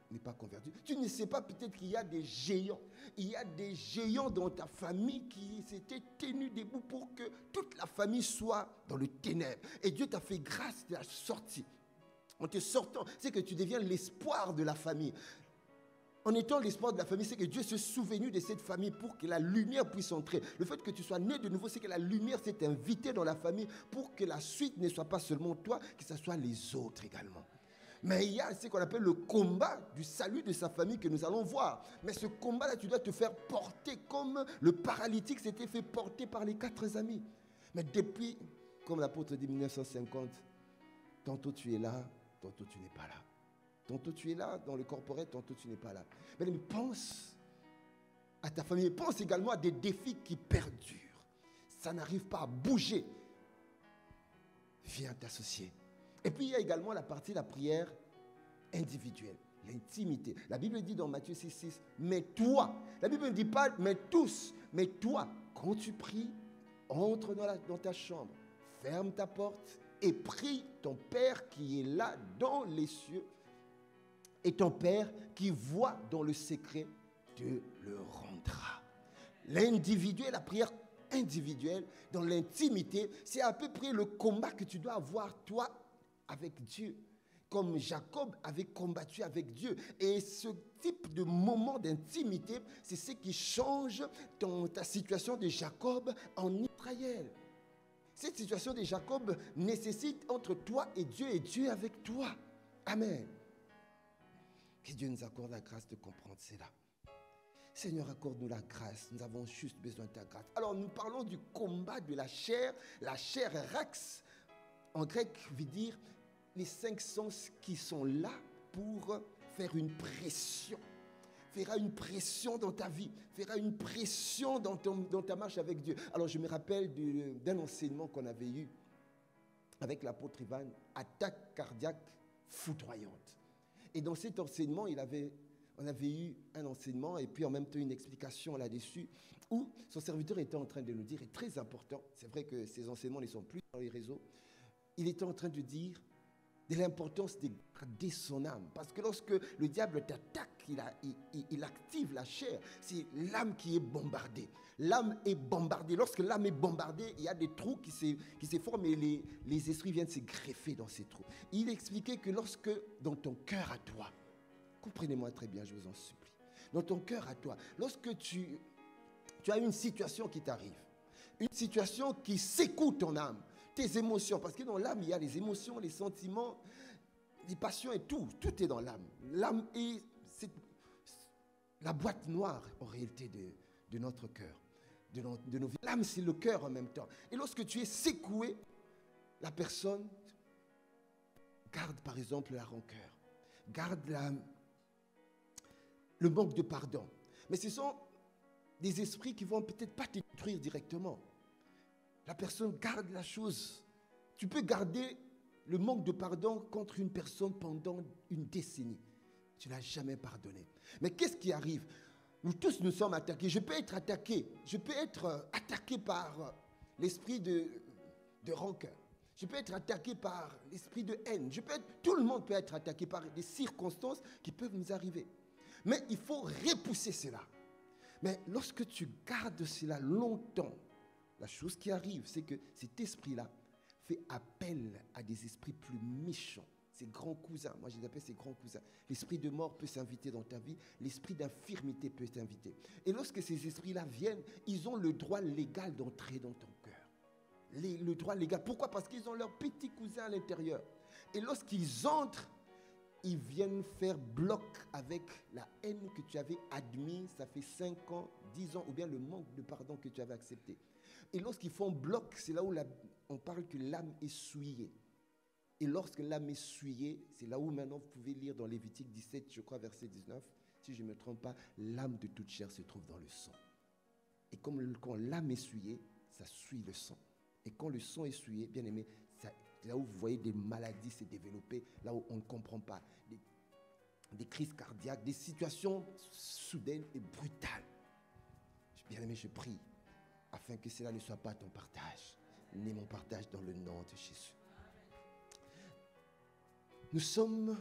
n'est pas convertie. Tu ne sais pas peut-être qu'il y a des géants. Il y a des géants dans ta famille qui s'étaient tenus debout pour que toute la famille soit dans le ténèbre. Et Dieu t'a fait grâce de la sortie. En te sortant, c'est que tu deviens l'espoir de la famille. En étant l'espoir de la famille, c'est que Dieu s'est souvenu de cette famille pour que la lumière puisse entrer. Le fait que tu sois né de nouveau, c'est que la lumière s'est invitée dans la famille pour que la suite ne soit pas seulement toi, que ce soit les autres également. Mais il y a ce qu'on appelle le combat du salut de sa famille que nous allons voir. Mais ce combat-là, tu dois te faire porter comme le paralytique s'était fait porter par les 4 amis. Mais depuis, comme l'apôtre dit 1950, tantôt tu es là, tantôt tu n'es pas là. Tantôt tu es là dans le corporel, tantôt tu n'es pas là. Mais pense à ta famille, pense également à des défis qui perdurent. Ça n'arrive pas à bouger. Viens t'associer. Et puis il y a également la partie de la prière individuelle, l'intimité. La Bible dit dans Matthieu 6,6, mais toi, la Bible ne dit pas mais tous, mais toi, quand tu pries, entre dans ta chambre, ferme ta porte et prie ton Père qui est là dans les cieux. Et ton Père qui voit dans le secret te le rendra. L'individuel, la prière individuelle, dans l'intimité, c'est à peu près le combat que tu dois avoir toi avec Dieu. Comme Jacob avait combattu avec Dieu. Et ce type de moment d'intimité, c'est ce qui change ta situation de Jacob en Israël. Cette situation de Jacob nécessite entre toi et Dieu avec toi. Amen. Que Dieu nous accorde la grâce de comprendre cela. Seigneur, accorde-nous la grâce. Nous avons juste besoin de ta grâce. Alors, nous parlons du combat de la chair. La chair, rax, en grec, veut dire les 5 sens qui sont là pour faire une pression. Fera une pression dans ta vie. Fera une pression dans ta marche avec Dieu. Alors, je me rappelle d'un enseignement qu'on avait eu avec l'apôtre Ivan, attaque cardiaque foudroyante. Et dans cet enseignement, on avait eu un enseignement et puis en même temps une explication là-dessus où son serviteur était en train de nous dire, et très important, c'est vrai que ces enseignements ne sont plus dans les réseaux, il était en train de dire de l'importance de garder son âme. Parce que lorsque le diable t'attaque, il active la chair. C'est l'âme qui est bombardée. L'âme est bombardée. Lorsque l'âme est bombardée, il y a des trous qui se forment et les esprits viennent se greffer dans ces trous. Il expliquait que lorsque dans ton cœur à toi, comprenez-moi très bien, je vous en supplie, dans ton cœur à toi, lorsque tu as une situation qui t'arrive, une situation qui secoue ton âme, tes émotions, parce que dans l'âme, il y a les émotions, les sentiments, les passions et tout est dans l'âme. L'âme est la boîte noire, en réalité, de notre cœur, de nos vies. L'âme, c'est le cœur en même temps. Et lorsque tu es secoué, la personne garde, par exemple, la rancœur, garde le manque de pardon. Mais ce sont des esprits qui ne vont peut-être pas te détruire directement. La personne garde la chose. Tu peux garder le manque de pardon contre une personne pendant une décennie. Tu ne l'as jamais pardonné. Mais qu'est-ce qui arrive? Nous tous nous sommes attaqués. Je peux être attaqué. Je peux être attaqué par l'esprit de rancœur. Je peux être attaqué par l'esprit de haine. Tout le monde peut être attaqué par des circonstances qui peuvent nous arriver. Mais il faut repousser cela. Mais lorsque tu gardes cela longtemps, la chose qui arrive, c'est que cet esprit-là fait appel à des esprits plus méchants. Ses grands cousins, moi je les appelle ses grands cousins. L'esprit de mort peut s'inviter dans ta vie, l'esprit d'infirmité peut t'inviter. Et lorsque ces esprits-là viennent, ils ont le droit légal d'entrer dans ton cœur. Le droit légal. Pourquoi? Parce qu'ils ont leurs petits cousins à l'intérieur. Et lorsqu'ils entrent, ils viennent faire bloc avec la haine que tu avais admise, ça fait 5 ans, 10 ans, ou bien le manque de pardon que tu avais accepté. Et lorsqu'ils font bloc, c'est là où on parle que l'âme est souillée. Et lorsque l'âme est souillée, c'est là où maintenant vous pouvez lire dans Lévitique 17, je crois, verset 19, si je ne me trompe pas, l'âme de toute chair se trouve dans le sang. Et comme quand l'âme est souillée, ça suit le sang. Et quand le sang est souillé, bien aimé, c'est là où vous voyez des maladies se développer, là où on ne comprend pas, des crises cardiaques, des situations soudaines et brutales. Bien aimé, je prie afin que cela ne soit pas ton partage, ni mon partage dans le nom de Jésus. Nous sommes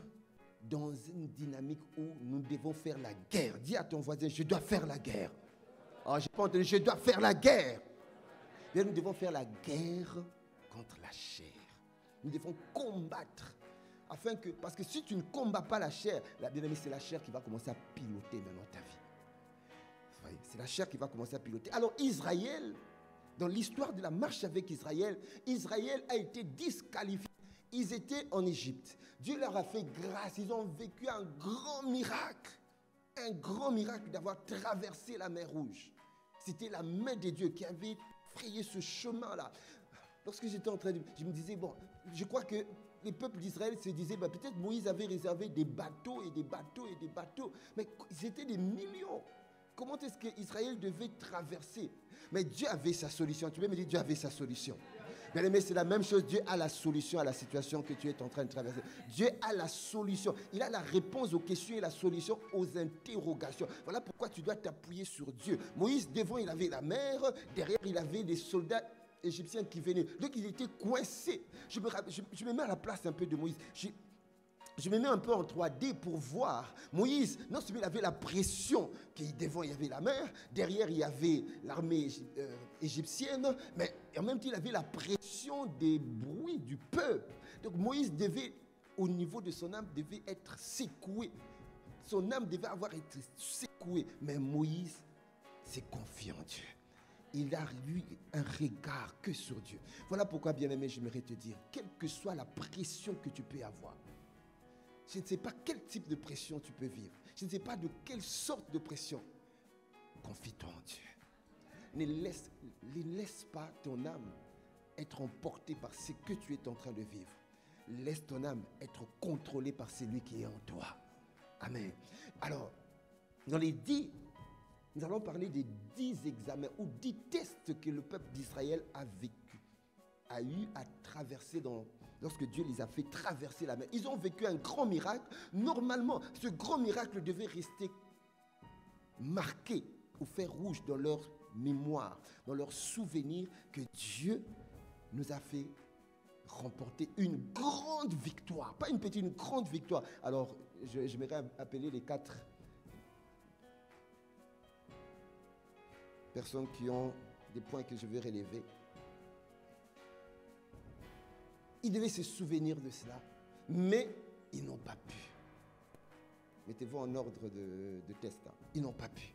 dans une dynamique où nous devons faire la guerre. Dis à ton voisin, je dois faire la guerre. Oh, je n'ai pas entendu, je dois faire la guerre. Bien, nous devons faire la guerre contre la chair. Nous devons combattre. Parce que si tu ne combats pas la chair, bien-aimé, c'est la chair qui va commencer à piloter maintenant ta vie. C'est la chair qui va commencer à piloter. Alors Israël, dans l'histoire de la marche avec Israël, Israël a été disqualifié. Ils étaient en Égypte. Dieu leur a fait grâce. Ils ont vécu un grand miracle. Un grand miracle d'avoir traversé la mer Rouge. C'était la main de Dieu qui avait frayé ce chemin-là. Lorsque j'étais en train de... Je me disais, bon, je crois que les peuples d'Israël se disaient, peut-être Moïse avait réservé des bateaux et des bateaux et des bateaux. Mais c'était des millions. Comment est-ce qu'Israël devait traverser? Mais Dieu avait sa solution. Tu peux me dire, Dieu avait sa solution. Bien aimé, c'est la même chose. Dieu a la solution à la situation que tu es en train de traverser. Dieu a la solution. Il a la réponse aux questions et la solution aux interrogations. Voilà pourquoi tu dois t'appuyer sur Dieu. Moïse, devant, il avait la mer. Derrière, il avait des soldats égyptiens qui venaient. Donc, il était coincé. Je me mets à la place un peu de Moïse. Je me mets un peu en 3D pour voir. Moïse, non seulement il avait la pression, devant il y avait la mer, derrière il y avait l'armée égyptienne, mais en même temps il avait la pression des bruits du peuple. Donc Moïse devait, au niveau de son âme, devait être secoué. Son âme devait avoir été secouée. Mais Moïse s'est confié en Dieu. Il a eu un regard que sur Dieu. Voilà pourquoi, bien-aimé, j'aimerais te dire, quelle que soit la pression que tu peux avoir, Je ne sais pas quel type de pression tu peux vivre. Je ne sais pas de quelle sorte de pression. Confie-toi en Dieu. Ne laisse pas ton âme être emportée par ce que tu es en train de vivre. Laisse ton âme être contrôlée par celui qui est en toi. Amen. Alors, nous allons parler des 10 examens ou 10 tests que le peuple d'Israël a eu à traverser lorsque Dieu les a fait traverser la mer. Ils ont vécu un grand miracle. Normalement, ce grand miracle devait rester marqué au fer rouge dans leur mémoire, dans leur souvenir que Dieu nous a fait remporter une grande victoire. Pas une petite, une grande victoire. Alors, j'aimerais appeler les 4 personnes qui ont des points que je vais relever. Ils devaient se souvenir de cela, mais ils n'ont pas pu. Mettez-vous en ordre de test. Ils n'ont pas pu.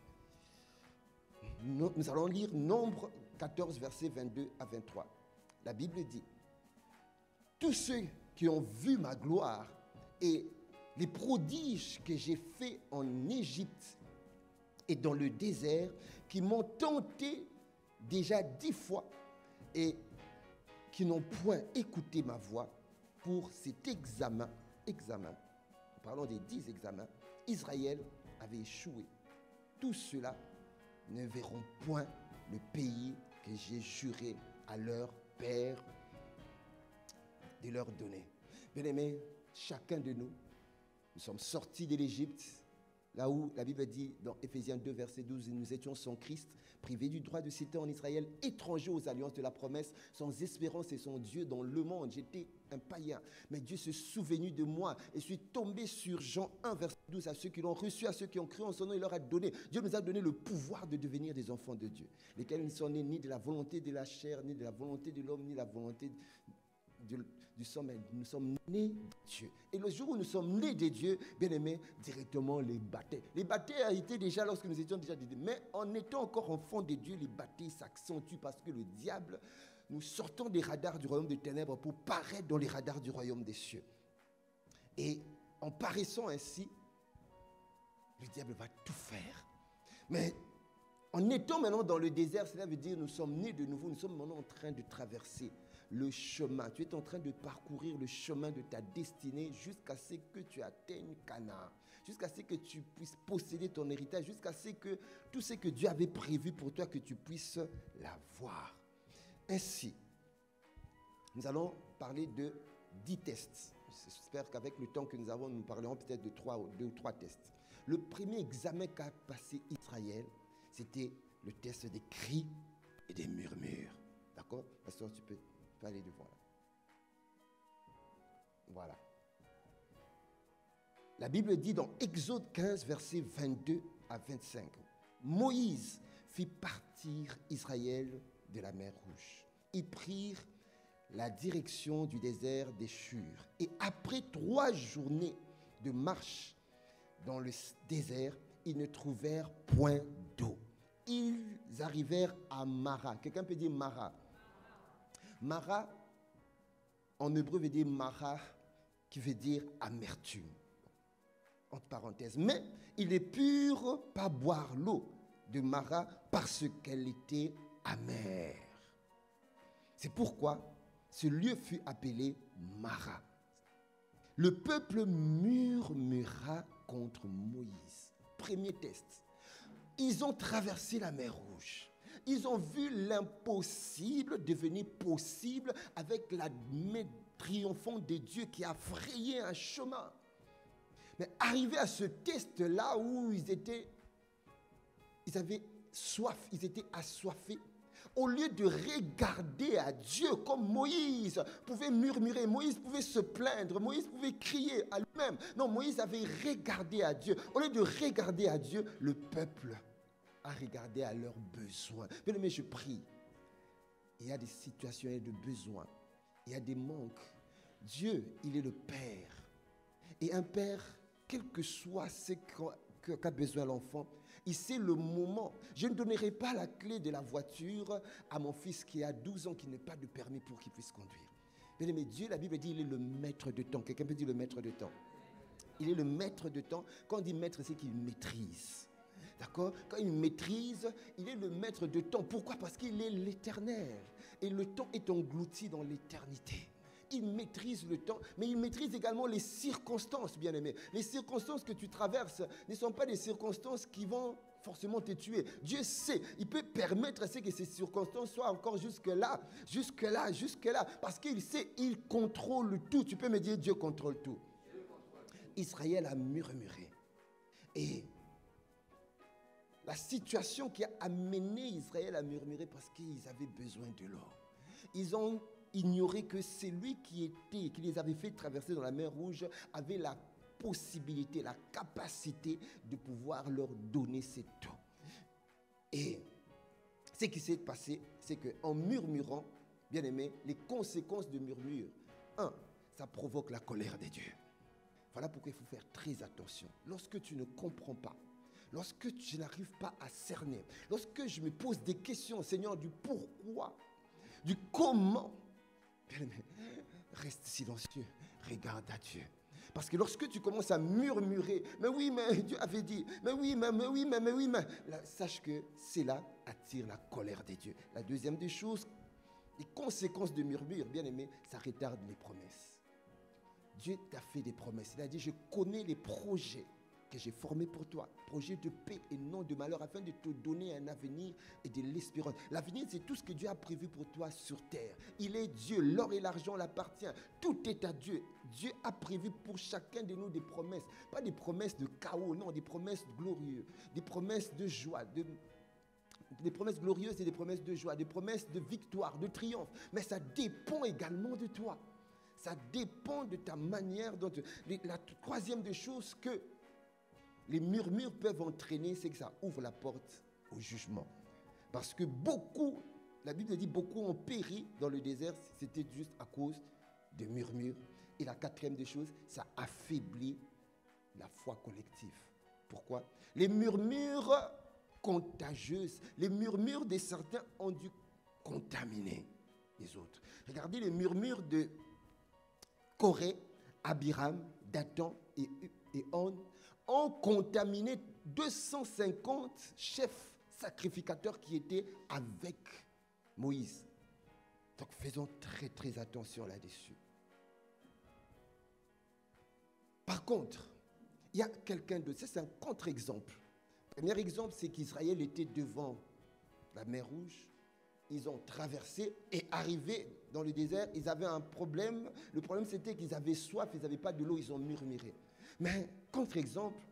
Nous allons lire Nombre 14, versets 22 à 23. La Bible dit: tous ceux qui ont vu ma gloire et les prodiges que j'ai faits en Égypte et dans le désert, qui m'ont tenté déjà 10 fois et qui n'ont point écouté ma voix, pour cet examen, parlons des 10 examens, Israël avait échoué. Tous ceux-là ne verront point le pays que j'ai juré à leur père de leur donner. Bien-aimés, chacun de nous sommes sortis de l'Égypte, là où la Bible dit dans Éphésiens 2, verset 12, nous étions sans Christ, privés du droit de cité en Israël, étrangers aux alliances de la promesse, sans espérance et sans Dieu dans le monde. J'étais un païen, mais Dieu se souvenu de moi et suis tombé sur Jean 1, verset 12, à ceux qui l'ont reçu, à ceux qui ont cru en son nom, il leur a donné. Dieu nous a donné le pouvoir de devenir des enfants de Dieu, lesquels ne sont nés ni de la volonté de la chair, ni de la volonté de l'homme, ni de la volonté du sommeil. Nous sommes nés de Dieu. Et le jour où nous sommes nés de Dieu, bien aimés, directement les batailles. Les batailles a été déjà lorsque nous étions déjà des. Mais en étant encore enfants de Dieu, les batailles s'accentuent parce que le diable, nous sortons des radars du royaume des ténèbres pour paraître dans les radars du royaume des cieux. Et en paraissant ainsi, le diable va tout faire. Mais en étant maintenant dans le désert, cela veut dire nous sommes nés de nouveau, nous sommes maintenant en train de traverser le chemin. Tu es en train de parcourir le chemin de ta destinée jusqu'à ce que tu atteignes Canaan, jusqu'à ce que tu puisses posséder ton héritage, jusqu'à ce que tout ce que Dieu avait prévu pour toi, que tu puisses l'avoir. Ainsi, nous allons parler de 10 tests. J'espère qu'avec le temps que nous avons, nous parlerons peut-être de 2 ou 3 tests. Le premier examen qu'a passé Israël, c'était le test des cris et des murmures. D'accord? Pasteur, tu peux aller devant là. Voilà. La Bible dit dans Exode 15, versets 22 à 25, Moïse fit partir Israël de la mer Rouge. Ils prirent la direction du désert des Shur. Et après 3 journées de marche dans le désert, ils ne trouvèrent point d'eau. Ils arrivèrent à Mara. Quelqu'un peut dire Mara? Mara, en hébreu, veut dire Mara, qui veut dire amertume. Entre parenthèses. Mais ils ne purent pas boire l'eau de Mara parce qu'elle était amère. C'est pourquoi ce lieu fut appelé Mara. Le peuple murmura contre Moïse. Premier test. Ils ont traversé la mer Rouge. Ils ont vu l'impossible devenir possible avec la main triomphante de Dieu qui a frayé un chemin. Mais arrivé à ce test-là où ils avaient soif, ils étaient assoiffés, au lieu de regarder à Dieu comme Moïse pouvait murmurer, Moïse pouvait se plaindre, Moïse pouvait crier à lui-même. Non, Moïse avait regardé à Dieu. Au lieu de regarder à Dieu, le peuple a regardé à leurs besoins. Bien-aimé, je prie. Il y a des situations, il y a des besoins, il y a des manques. Dieu, il est le Père. Et un Père, quel que soit ce qu'a besoin l'enfant, il sait le moment. Je ne donnerai pas la clé de la voiture à mon fils qui a 12 ans, qui n'a pas de permis pour qu'il puisse conduire. Bien-aimé, Dieu, la Bible dit, il est le maître de temps. Quelqu'un peut dire le maître de temps? Il est le maître de temps. Quand on dit maître, c'est qu'il maîtrise. D'accord? Quand il maîtrise, il est le maître de temps. Pourquoi? Parce qu'il est l'éternel. Et le temps est englouti dans l'éternité. Il maîtrise le temps, mais il maîtrise également les circonstances, bien-aimés. Les circonstances que tu traverses ne sont pas des circonstances qui vont forcément te tuer. Dieu sait, il peut permettre à ce que ces circonstances soient encore jusque-là, jusque-là, jusque-là. Parce qu'il sait, il contrôle tout. Tu peux me dire, Dieu contrôle tout. Israël a murmuré. Et la situation qui a amené Israël à murmurer parce qu'ils avaient besoin de l'eau. Ils ont ignoré que c'est lui qui les avait fait traverser dans la mer Rouge, avait la possibilité, la capacité de pouvoir leur donner cette eau. Et ce qui s'est passé, c'est qu'en murmurant, bien aimé, les conséquences de murmure, ça provoque la colère de Dieu. Voilà pourquoi il faut faire très attention. Lorsque tu ne comprends pas, lorsque tu n'arrives pas à cerner, lorsque je me pose des questions, Seigneur, du pourquoi, du comment, bien aimé, reste silencieux, regarde à Dieu. Parce que lorsque tu commences à murmurer, mais oui, mais Dieu avait dit, mais oui, mais oui, mais oui, mais là, sache que cela attire la colère de Dieu. La deuxième des choses, les conséquences de murmure, bien aimé, ça retarde les promesses. Dieu t'a fait des promesses. Il a dit, je connais les projets que j'ai formés pour toi, projets de paix et non de malheur, afin de te donner un avenir et de l'espérance. L'avenir, c'est tout ce que Dieu a prévu pour toi sur terre. Il est Dieu, l'or et l'argent l'appartient. Tout est à Dieu. Dieu a prévu pour chacun de nous des promesses. Pas des promesses de chaos, non, des promesses glorieuses, des promesses de joie, des promesses glorieuses et des promesses de joie, des promesses de victoire, de triomphe. Mais ça dépend également de toi. Ça dépend de ta manière dont... La troisième des choses que les murmures peuvent entraîner, c'est que ça ouvre la porte au jugement. Parce que beaucoup, la Bible dit, beaucoup ont péri dans le désert, c'était juste à cause de murmures. Et la quatrième des choses, ça affaiblit la foi collective. Pourquoi? Les murmures contagieuses, les murmures de certains ont dû contaminer les autres. Regardez les murmures de Corée, Abiram, Dathan et On ont contaminé 250 chefs sacrificateurs qui étaient avec Moïse. Donc faisons très très attention là-dessus. Par contre, il y a quelqu'un d'autre, ça c'est un contre-exemple. Premier exemple, c'est qu'Israël était devant la mer Rouge. Ils ont traversé et arrivé dans le désert, ils avaient un problème. Le problème, c'était qu'ils avaient soif, ils n'avaient pas de l'eau, ils ont murmuré. Mais, contre-exemple,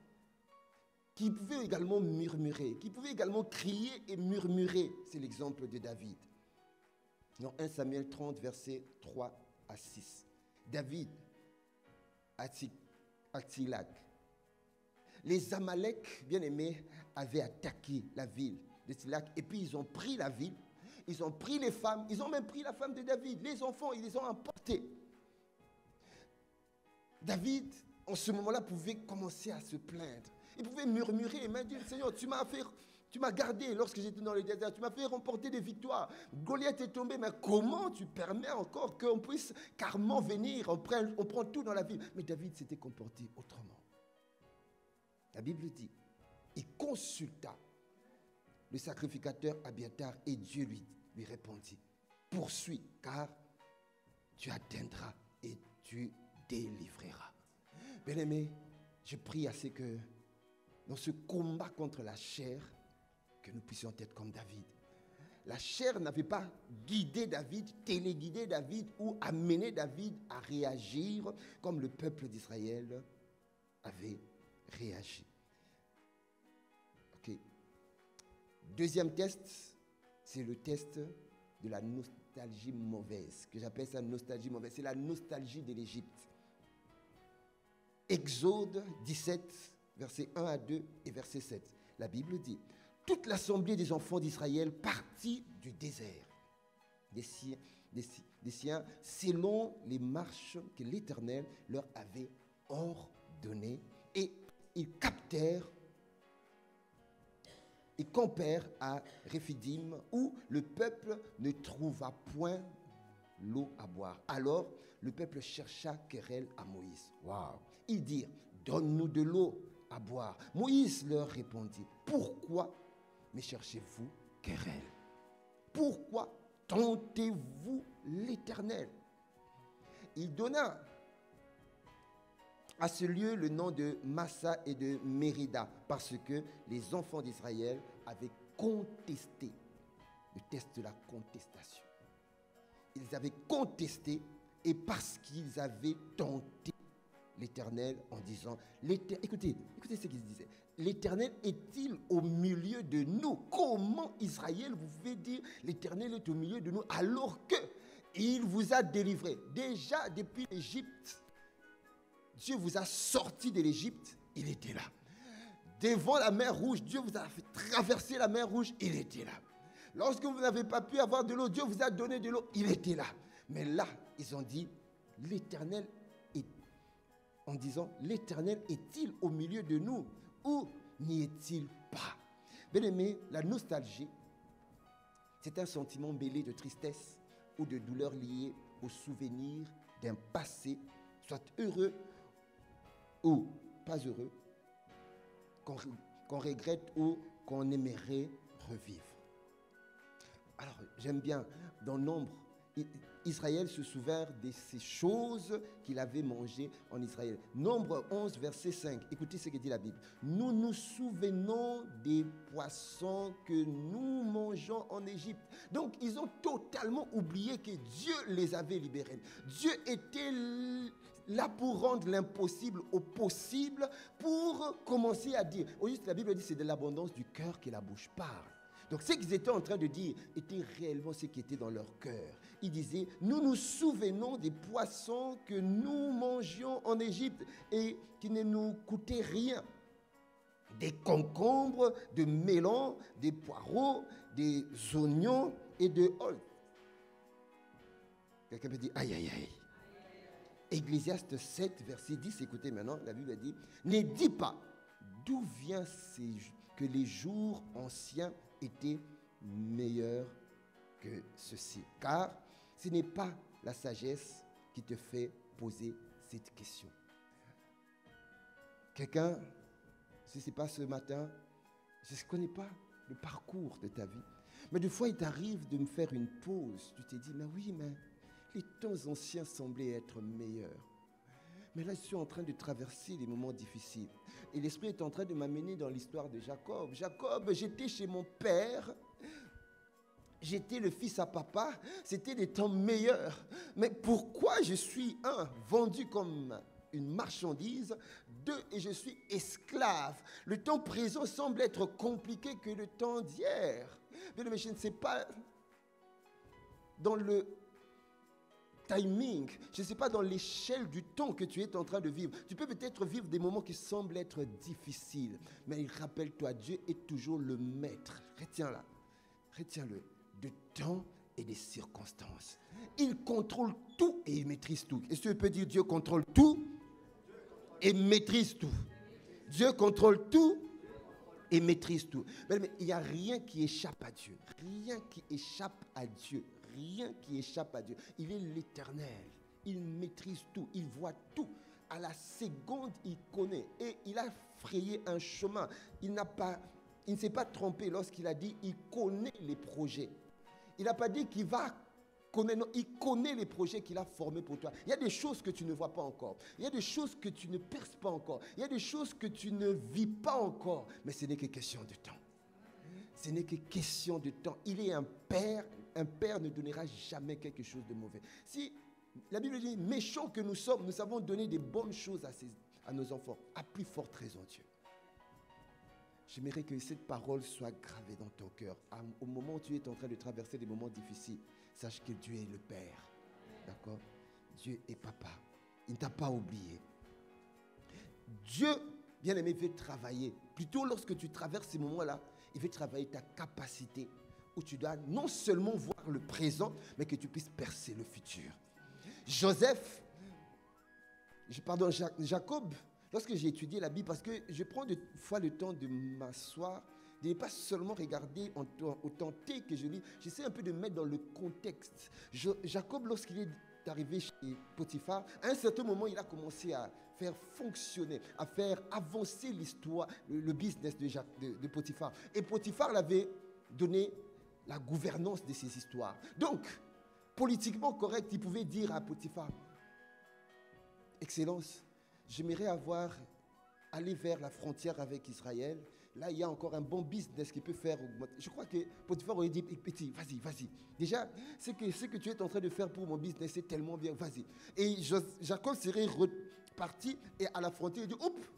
qui pouvait également murmurer, qui pouvait également crier et murmurer, c'est l'exemple de David. Dans 1 Samuel 30, versets 3 à 6. David, à Tsilak. Les Amaleks, bien aimés, avaient attaqué la ville de Tsilak et puis ils ont pris la ville. Ils ont pris les femmes, ils ont même pris la femme de David, les enfants, ils les ont emportés. David, en ce moment-là, pouvait commencer à se plaindre. Il pouvait murmurer et me dire, Seigneur, tu m'as gardé lorsque j'étais dans le désert, tu m'as fait remporter des victoires. Goliath est tombé, mais comment tu permets encore qu'on puisse carrément venir, on prend tout dans la ville. Mais David s'était comporté autrement. La Bible dit, il consulta le sacrificateur Abiatar et Dieu lui répondit, poursuis car tu atteindras et tu délivreras. Bien-aimé, je prie à ce que dans ce combat contre la chair, que nous puissions être comme David. La chair n'avait pas guidé David, téléguidé David ou amené David à réagir comme le peuple d'Israël avait réagi. Ok. Deuxième test, c'est le test de la nostalgie mauvaise, que j'appelle ça nostalgie mauvaise. C'est la nostalgie de l'Égypte. Exode 17, versets 1 à 2 et verset 7. La Bible dit, toute l'assemblée des enfants d'Israël partit du désert des siens selon les marches que l'Éternel leur avait ordonnées, et ils campèrent à Réphidim, où le peuple ne trouva point l'eau à boire. Alors le peuple chercha querelle à Moïse. Waouh! Ils dirent, donne-nous de l'eau à boire. Moïse leur répondit, pourquoi me cherchez-vous querelle? Pourquoi tentez-vous l'Éternel? Il donna à ce lieu le nom de Massa et de Mérida, parce que les enfants d'Israël avaient contesté, le test de la contestation. Ils avaient contesté, et parce qu'ils avaient tenté l'Éternel en disant, écoutez ce qu'ils disaient, l'Éternel est-il au milieu de nous? Comment Israël, vous pouvez dire, l'Éternel est au milieu de nous, alors que il vous a délivré. Déjà, depuis l'Égypte, Dieu vous a sorti de l'Égypte, il était là. Devant la mer Rouge, Dieu vous a fait traverser la mer Rouge, il était là. Lorsque vous n'avez pas pu avoir de l'eau, Dieu vous a donné de l'eau, il était là. Mais là, ils ont dit, l'Éternel est, en disant, l'Éternel est-il au milieu de nous ou n'y est-il pas? Bien-aimé, la nostalgie, c'est un sentiment mêlé de tristesse ou de douleur liée au souvenir d'un passé, soit heureux ou pas heureux, qu'on regrette ou qu'on aimerait revivre. Alors, j'aime bien, dans Nombre, Israël se souvint de ces choses qu'il avait mangées en Israël. Nombre 11, verset 5. Écoutez ce que dit la Bible. Nous nous souvenons des poissons que nous mangeons en Égypte. Donc, ils ont totalement oublié que Dieu les avait libérés. Dieu était là pour rendre l'impossible au possible, pour commencer à dire. Au juste, la Bible dit c'est de l'abondance du cœur que la bouche parle. Donc, ce qu'ils étaient en train de dire était réellement ce qui était dans leur cœur. Ils disaient, nous nous souvenons des poissons que nous mangions en Égypte et qui ne nous coûtaient rien. Des concombres, de melons, des poireaux, des oignons et de holles. Quelqu'un peut dire, aïe, aïe, aïe. Ecclésiaste 7, verset 10, écoutez maintenant, la Bible dit, ne dis pas d'où vient que les jours anciens étaient meilleurs que ceci. Car ce n'est pas la sagesse qui te fait poser cette question. Quelqu'un, si ce n'est pas ce matin, je ne connais pas le parcours de ta vie. Mais des fois, il t'arrive de me faire une pause. Tu t'es dit, mais oui, mais les temps anciens semblaient être meilleurs. Mais là, je suis en train de traverser des moments difficiles. Et l'Esprit est en train de m'amener dans l'histoire de Jacob. Jacob, j'étais chez mon père. J'étais le fils à papa. C'était des temps meilleurs. Mais pourquoi je suis, vendu comme une marchandise, 2, et je suis esclave. Le temps présent semble être compliqué que le temps d'hier. Mais je ne sais pas dans le timing, je ne sais pas dans l'échelle du temps que tu es en train de vivre. Tu peux peut-être vivre des moments qui semblent être difficiles, mais rappelle-toi, Dieu est toujours le maître. Retiens-le, de temps et des circonstances. Il contrôle tout et il maîtrise tout. Est-ce que tu peux dire Dieu contrôle tout et maîtrise tout? Dieu contrôle tout et maîtrise tout. Mais il n'y a rien qui échappe à Dieu. Rien qui échappe à Dieu. Rien qui échappe à Dieu. Il est l'Éternel. Il maîtrise tout. Il voit tout. À la seconde, il connaît. Et il a frayé un chemin. Il ne s'est pas trompé lorsqu'il a dit il connaît les projets. Il n'a pas dit qu'il va connaître. Non, il connaît les projets qu'il a formés pour toi. Il y a des choses que tu ne vois pas encore. Il y a des choses que tu ne perces pas encore. Il y a des choses que tu ne vis pas encore. Mais ce n'est que question de temps. Ce n'est que question de temps. Il est un père. Un père ne donnera jamais quelque chose de mauvais. Si la Bible dit, méchants que nous sommes, nous avons donné des bonnes choses à nos enfants. À plus forte raison, Dieu. J'aimerais que cette parole soit gravée dans ton cœur. Au moment où tu es en train de traverser des moments difficiles, sache que Dieu est le Père. D'accord? Dieu est papa. Il ne t'a pas oublié. Dieu, bien aimé, veut travailler. Plutôt lorsque tu traverses ces moments-là, il veut travailler ta capacité où tu dois non seulement voir le présent, mais que tu puisses percer le futur. Jacob, lorsque j'ai étudié la Bible, parce que je prends des fois le temps de m'asseoir, de ne pas seulement regarder autant que je lis, j'essaie un peu de mettre dans le contexte. Jacob, lorsqu'il est arrivé chez Potiphar, à un certain moment, il a commencé à faire fonctionner, à faire avancer l'histoire, le business de Potiphar. Et Potiphar l'avait donné la gouvernance de ces histoires. Donc, politiquement correct, il pouvait dire à Potiphar, Excellence, j'aimerais aller vers la frontière avec Israël. Là, il y a encore un bon business qui peut faire augmenter. Je crois que Potiphar aurait dit, petit, vas-y. Déjà, ce que tu es en train de faire pour mon business, c'est tellement bien, vas-y. Et Jacob serait reparti et à la frontière, il dit, oups,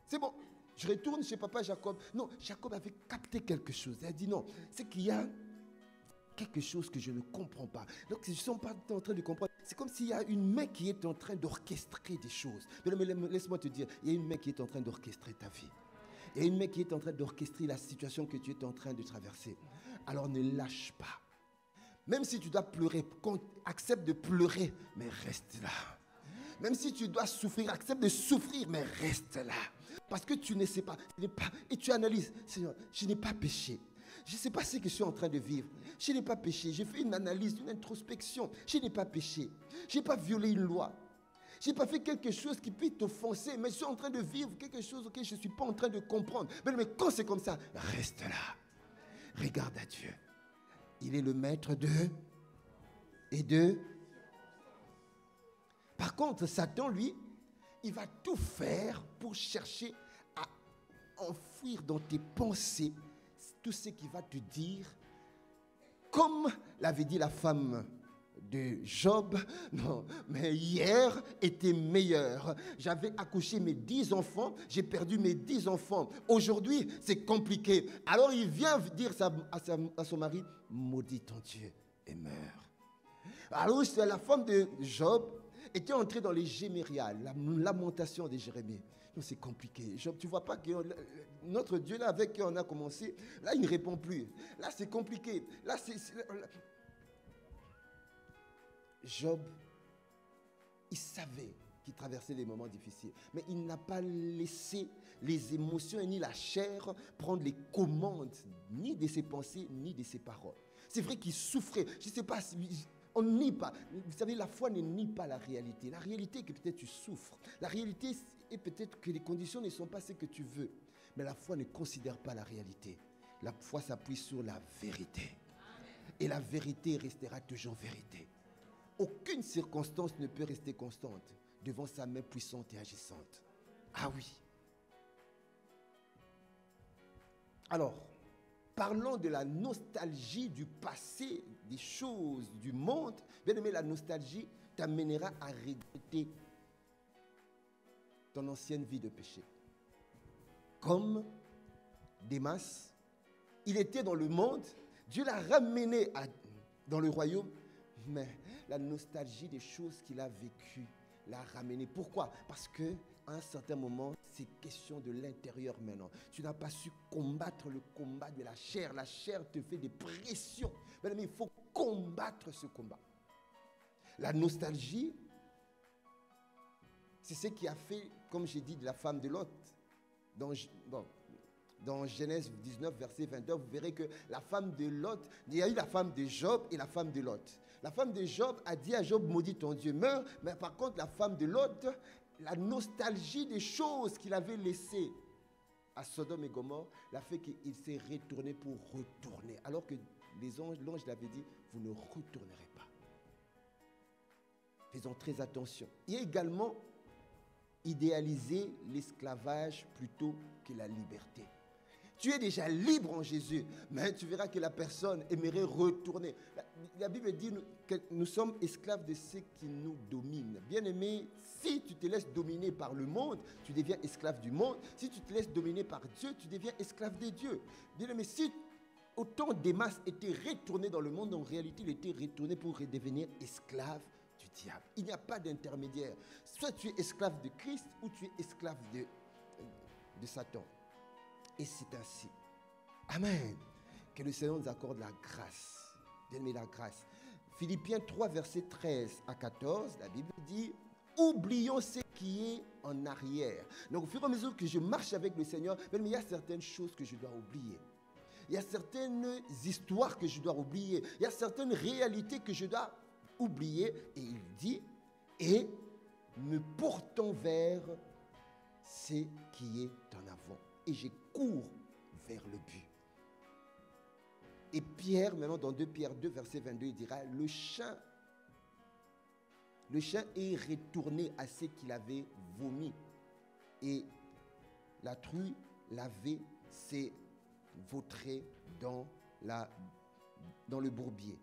c'est bon, je retourne chez papa Jacob. Non, Jacob avait capté quelque chose. Il a dit, non, c'est qu'il y a quelque chose que je ne comprends pas. Donc, je ne suis pas en train de comprendre. C'est comme s'il y a une main qui est en train d'orchestrer des choses. Mais laisse-moi te dire, il y a une main qui est en train d'orchestrer ta vie. Il y a une main qui est en train d'orchestrer la situation que tu es en train de traverser. Alors ne lâche pas. Même si tu dois pleurer, accepte de pleurer, mais reste là. Même si tu dois souffrir, accepte de souffrir, mais reste là. Parce que tu ne sais pas. Et tu analyses, Seigneur, je n'ai pas péché. Je ne sais pas ce que je suis en train de vivre. Je n'ai pas péché. J'ai fait une analyse, une introspection. Je n'ai pas péché. Je n'ai pas violé une loi. Je n'ai pas fait quelque chose qui puisse t'offenser. Mais je suis en train de vivre quelque chose auquel je ne suis pas en train de comprendre. Mais quand c'est comme ça, reste là. Regarde à Dieu. Il est le maître de. Par contre, Satan, lui, il va tout faire pour chercher à enfouir dans tes pensées tout ce qui va te dire, comme l'avait dit la femme de Job, non, mais hier était meilleur. J'avais accouché mes 10 enfants, j'ai perdu mes 10 enfants. Aujourd'hui, c'est compliqué. Alors il vient dire à son mari, maudit ton Dieu et meurs. Alors la femme de Job était entrée dans les gémériales, la lamentation de Jérémie. Non, c'est compliqué. Job, tu ne vois pas que notre Dieu, là, avec qui on a commencé, là, il ne répond plus. Là, c'est compliqué. Là, Job, il savait qu'il traversait des moments difficiles, mais il n'a pas laissé les émotions ni la chair prendre les commandes ni de ses pensées ni de ses paroles. C'est vrai qu'il souffrait. Je ne sais pas si... On ne nie pas. Vous savez, la foi ne nie pas la réalité. La réalité est que peut-être tu souffres. La réalité est peut-être que les conditions ne sont pas ce que tu veux. Mais la foi ne considère pas la réalité. La foi s'appuie sur la vérité. Et la vérité restera toujours vérité. Aucune circonstance ne peut rester constante devant sa main puissante et agissante. Ah oui. Alors, parlons de la nostalgie du passé, des choses du monde. Bien aimé, la nostalgie t'amènera à regretter ton ancienne vie de péché. Comme Démas, il était dans le monde, Dieu l'a ramené dans le royaume, mais la nostalgie des choses qu'il a vécues l'a ramené. Pourquoi? Parce qu'à un certain moment, c'est question de l'intérieur maintenant. Tu n'as pas su combattre le combat de la chair. La chair te fait des pressions. Mais il faut combattre ce combat. La nostalgie, c'est ce qui a fait, comme j'ai dit, de la femme de Lot. Dans Genèse 19, verset 22, vous verrez que la femme de Lot, il y a eu la femme de Job et la femme de Lot. La femme de Job a dit à Job, maudit ton Dieu, meurs. Mais par contre, la femme de Lot, la nostalgie des choses qu'il avait laissées à Sodome et Gomorrhe l'a fait qu'il s'est retourné pour retourner. Alors que l'ange l'avait dit, vous ne retournerez pas. Faisons très attention. Il y a également idéalisé l'esclavage plutôt que la liberté. Tu es déjà libre en Jésus, mais tu verras que la personne aimerait retourner. La Bible dit que nous sommes esclaves de ceux qui nous dominent. Bien-aimé, si tu te laisses dominer par le monde, tu deviens esclave du monde. Si tu te laisses dominer par Dieu, tu deviens esclave de Dieu. Bien-aimé, si autant Démas était retourné dans le monde, en réalité, il était retourné pour redevenir esclave du diable. Il n'y a pas d'intermédiaire. Soit tu es esclave de Christ ou tu es esclave de Satan. Et c'est ainsi. Amen. Que le Seigneur nous accorde la grâce. Bien-aimé, la grâce. Philippiens 3, versets 13 à 14, la Bible dit, oublions ce qui est en arrière. Donc, au fur et à mesure que je marche avec le Seigneur, il y a certaines choses que je dois oublier. Il y a certaines histoires que je dois oublier. Il y a certaines réalités que je dois oublier. Et il dit, et me portant vers ce qui est en avant. Et je cours vers le but. Et Pierre, maintenant dans 2 Pierre 2, verset 22, il dira, le chien est retourné à ce qu'il avait vomi. Et la truie lavée s'est vautrée dans le bourbier.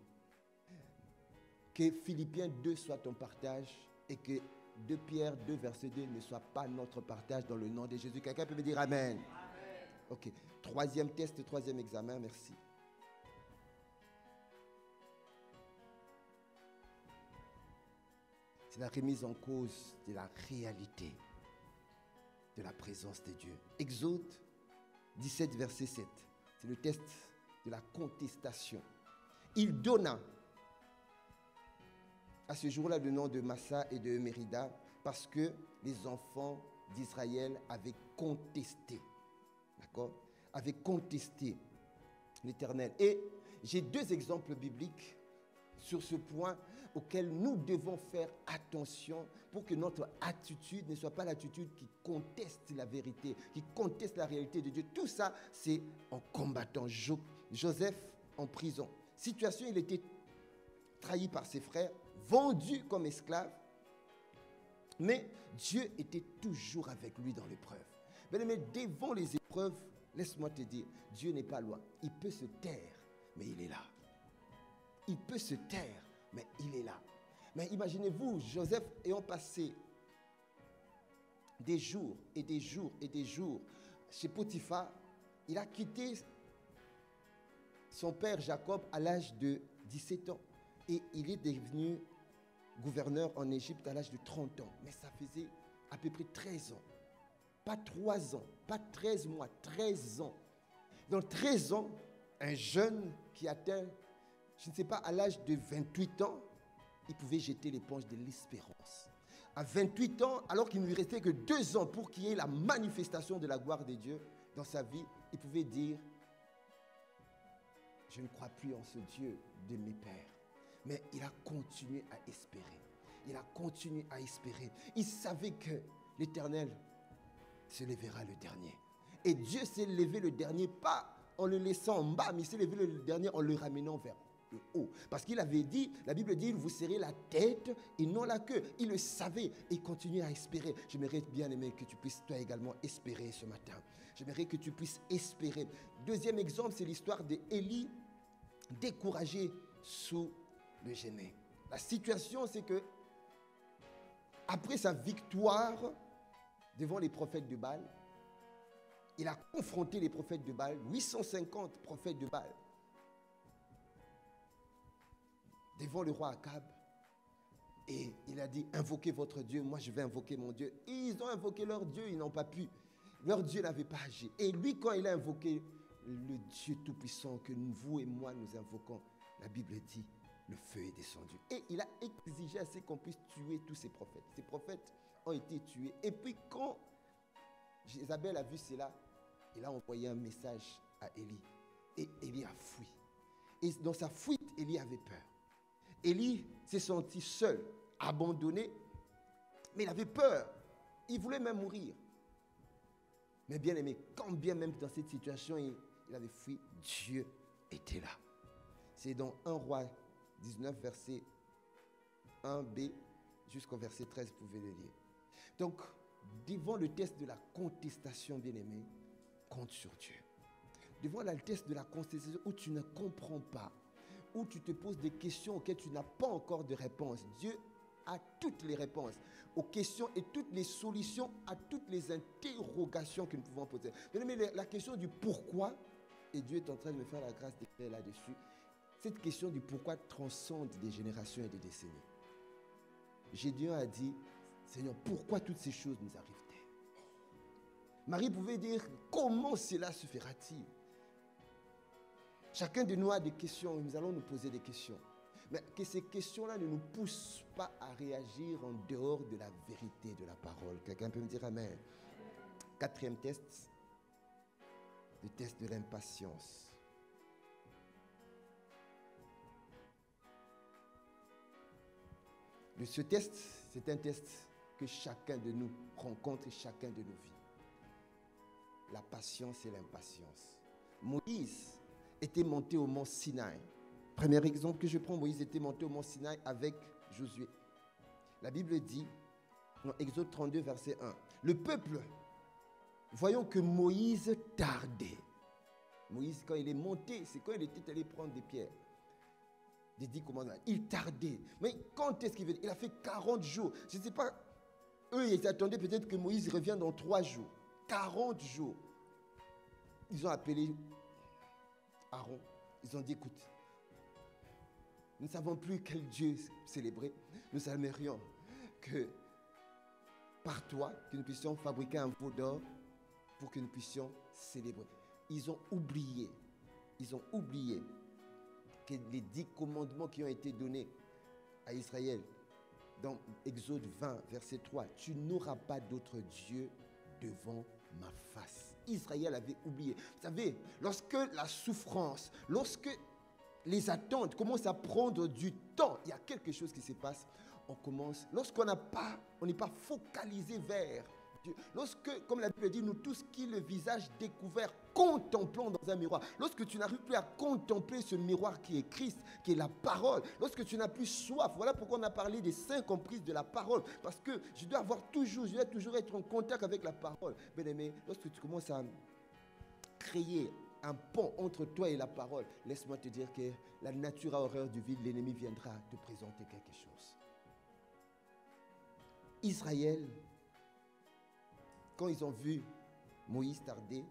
Que Philippiens 2 soit ton partage et que 2 Pierre 2, verset 2 ne soit pas notre partage dans le nom de Jésus. Quelqu'un peut me dire Amen. Ok. Troisième test, troisième examen, merci. C'est la remise en cause de la réalité de la présence de Dieu. Exode 17, verset 7. C'est le test de la contestation. Il donna à ce jour-là le nom de Massa et de Mérida parce que les enfants d'Israël avaient contesté. D'accord? Avaient contesté l'Éternel. Et j'ai 2 exemples bibliques sur ce point auquel nous devons faire attention pour que notre attitude ne soit pas l'attitude qui conteste la vérité, qui conteste la réalité de Dieu. Tout ça, c'est en combattant. Joseph en prison. Situation, il était trahi par ses frères, vendu comme esclave, mais Dieu était toujours avec lui dans l'épreuve. Mais devant les épreuves, laisse-moi te dire, Dieu n'est pas loin. Il peut se taire, mais il est là. Il peut se taire, mais il est là. Mais imaginez-vous, Joseph ayant passé des jours et des jours et des jours chez Potiphar, il a quitté son père Jacob à l'âge de 17 ans. Et il est devenu gouverneur en Égypte à l'âge de 30 ans. Mais ça faisait à peu près 13 ans. Pas 3 ans, pas 13 mois, 13 ans. Dans 13 ans, un jeune qui atteint, je ne sais pas, à l'âge de 28 ans, il pouvait jeter l'éponge de l'espérance. À 28 ans, alors qu'il ne lui restait que 2 ans pour qu'il y ait la manifestation de la gloire de Dieu dans sa vie, il pouvait dire, je ne crois plus en ce Dieu de mes pères. Mais il a continué à espérer. Il a continué à espérer. Il savait que l'Éternel se lèvera le dernier. Et Dieu s'est levé le dernier, pas en le laissant en bas, mais il s'est levé le dernier en le ramenant vers le haut. Parce qu'il avait dit, la Bible dit, vous serrez la tête et non la queue. Il le savait et il continuait à espérer. J'aimerais bien aimer que tu puisses toi également espérer ce matin. J'aimerais que tu puisses espérer. Deuxième exemple, c'est l'histoire d'Élie découragé sous le gêner. La situation, c'est que après sa victoire devant les prophètes de Baal, il a confronté les prophètes de Baal, 850 prophètes de Baal, devant le roi Akab. Et il a dit, invoquez votre Dieu, moi je vais invoquer mon Dieu. Et ils ont invoqué leur Dieu, ils n'ont pas pu. Leur Dieu n'avait pas agi. Et lui, quand il a invoqué le Dieu Tout-Puissant que vous et moi nous invoquons, la Bible dit, le feu est descendu. Et il a exigé à ce qu'on puisse tuer tous ces prophètes. Ces prophètes ont été tués. Et puis quand Jézabel a vu cela, il a envoyé un message à Élie. Et Élie a fui. Et dans sa fuite, Élie avait peur. Élie s'est senti seul, abandonné, mais il avait peur. Il voulait même mourir. Mais bien aimé, quand bien même dans cette situation, il avait fui, Dieu était là. C'est dans 1 Roi 19, verset 1b jusqu'au verset 13, vous pouvez le lire. Donc, devant le test de la contestation, bien-aimé, compte sur Dieu. Devant le test de la contestation où tu ne comprends pas, où tu te poses des questions auxquelles tu n'as pas encore de réponse, Dieu a toutes les réponses aux questions et toutes les solutions à toutes les interrogations que nous pouvons poser. Bien-aimé, la question du pourquoi, et Dieu est en train de me faire la grâce d'éclairer là-dessus, cette question du pourquoi transcende des générations et des décennies. Gédéon a dit, Seigneur, pourquoi toutes ces choses nous arrivent-elles? Marie pouvait dire, comment cela se fera-t-il? Chacun de nous a des questions et nous allons nous poser des questions. Mais que ces questions-là ne nous poussent pas à réagir en dehors de la vérité de la parole. Quelqu'un peut me dire Amen. 4e test, le test de l'impatience. Ce test, c'est un test que chacun de nous rencontre chacun de nos vies. La patience et l'impatience. Moïse était monté au mont Sinaï. Premier exemple que je prends, Moïse était monté au mont Sinaï avec Josué. La Bible dit, dans Exode 32, verset 1, le peuple, voyons que Moïse tardait. Moïse, quand il est monté, c'est quand il était allé prendre des pierres. Des 10 commandements. Il tardait. Mais quand est-ce qu'il venait? Il a fait 40 jours. Je ne sais pas, eux, ils attendaient peut-être que Moïse revienne dans 3 jours. 40 jours. Ils ont appelé Aaron. Ils ont dit, écoute, nous ne savons plus quel Dieu célébrer. Nous aimerions que par toi, que nous puissions fabriquer un veau d'or pour que nous puissions célébrer. Ils ont oublié que les 10 commandements qui ont été donnés à Israël dans Exode 20, verset 3, tu n'auras pas d'autre Dieu devant ma face. Israël avait oublié. Vous savez, lorsque la souffrance, lorsque les attentes commencent à prendre du temps, il y a quelque chose qui se passe. Lorsqu'on n'est pas focalisé vers Dieu, lorsque, comme la Bible dit, nous tous qui le visage découvert, contemplons dans un miroir. Lorsque tu n'arrives plus à contempler ce miroir qui est Christ, qui est la parole, lorsque tu n'as plus soif, voilà pourquoi on a parlé des 5 comprises de la parole, parce que je dois toujours être en contact avec la parole. Bien-aimé, lorsque tu commences à créer un pont entre toi et la parole, laisse-moi te dire que la nature a horreur du vide, l'ennemi viendra te présenter quelque chose. Israël, quand ils ont vu Moïse tarder,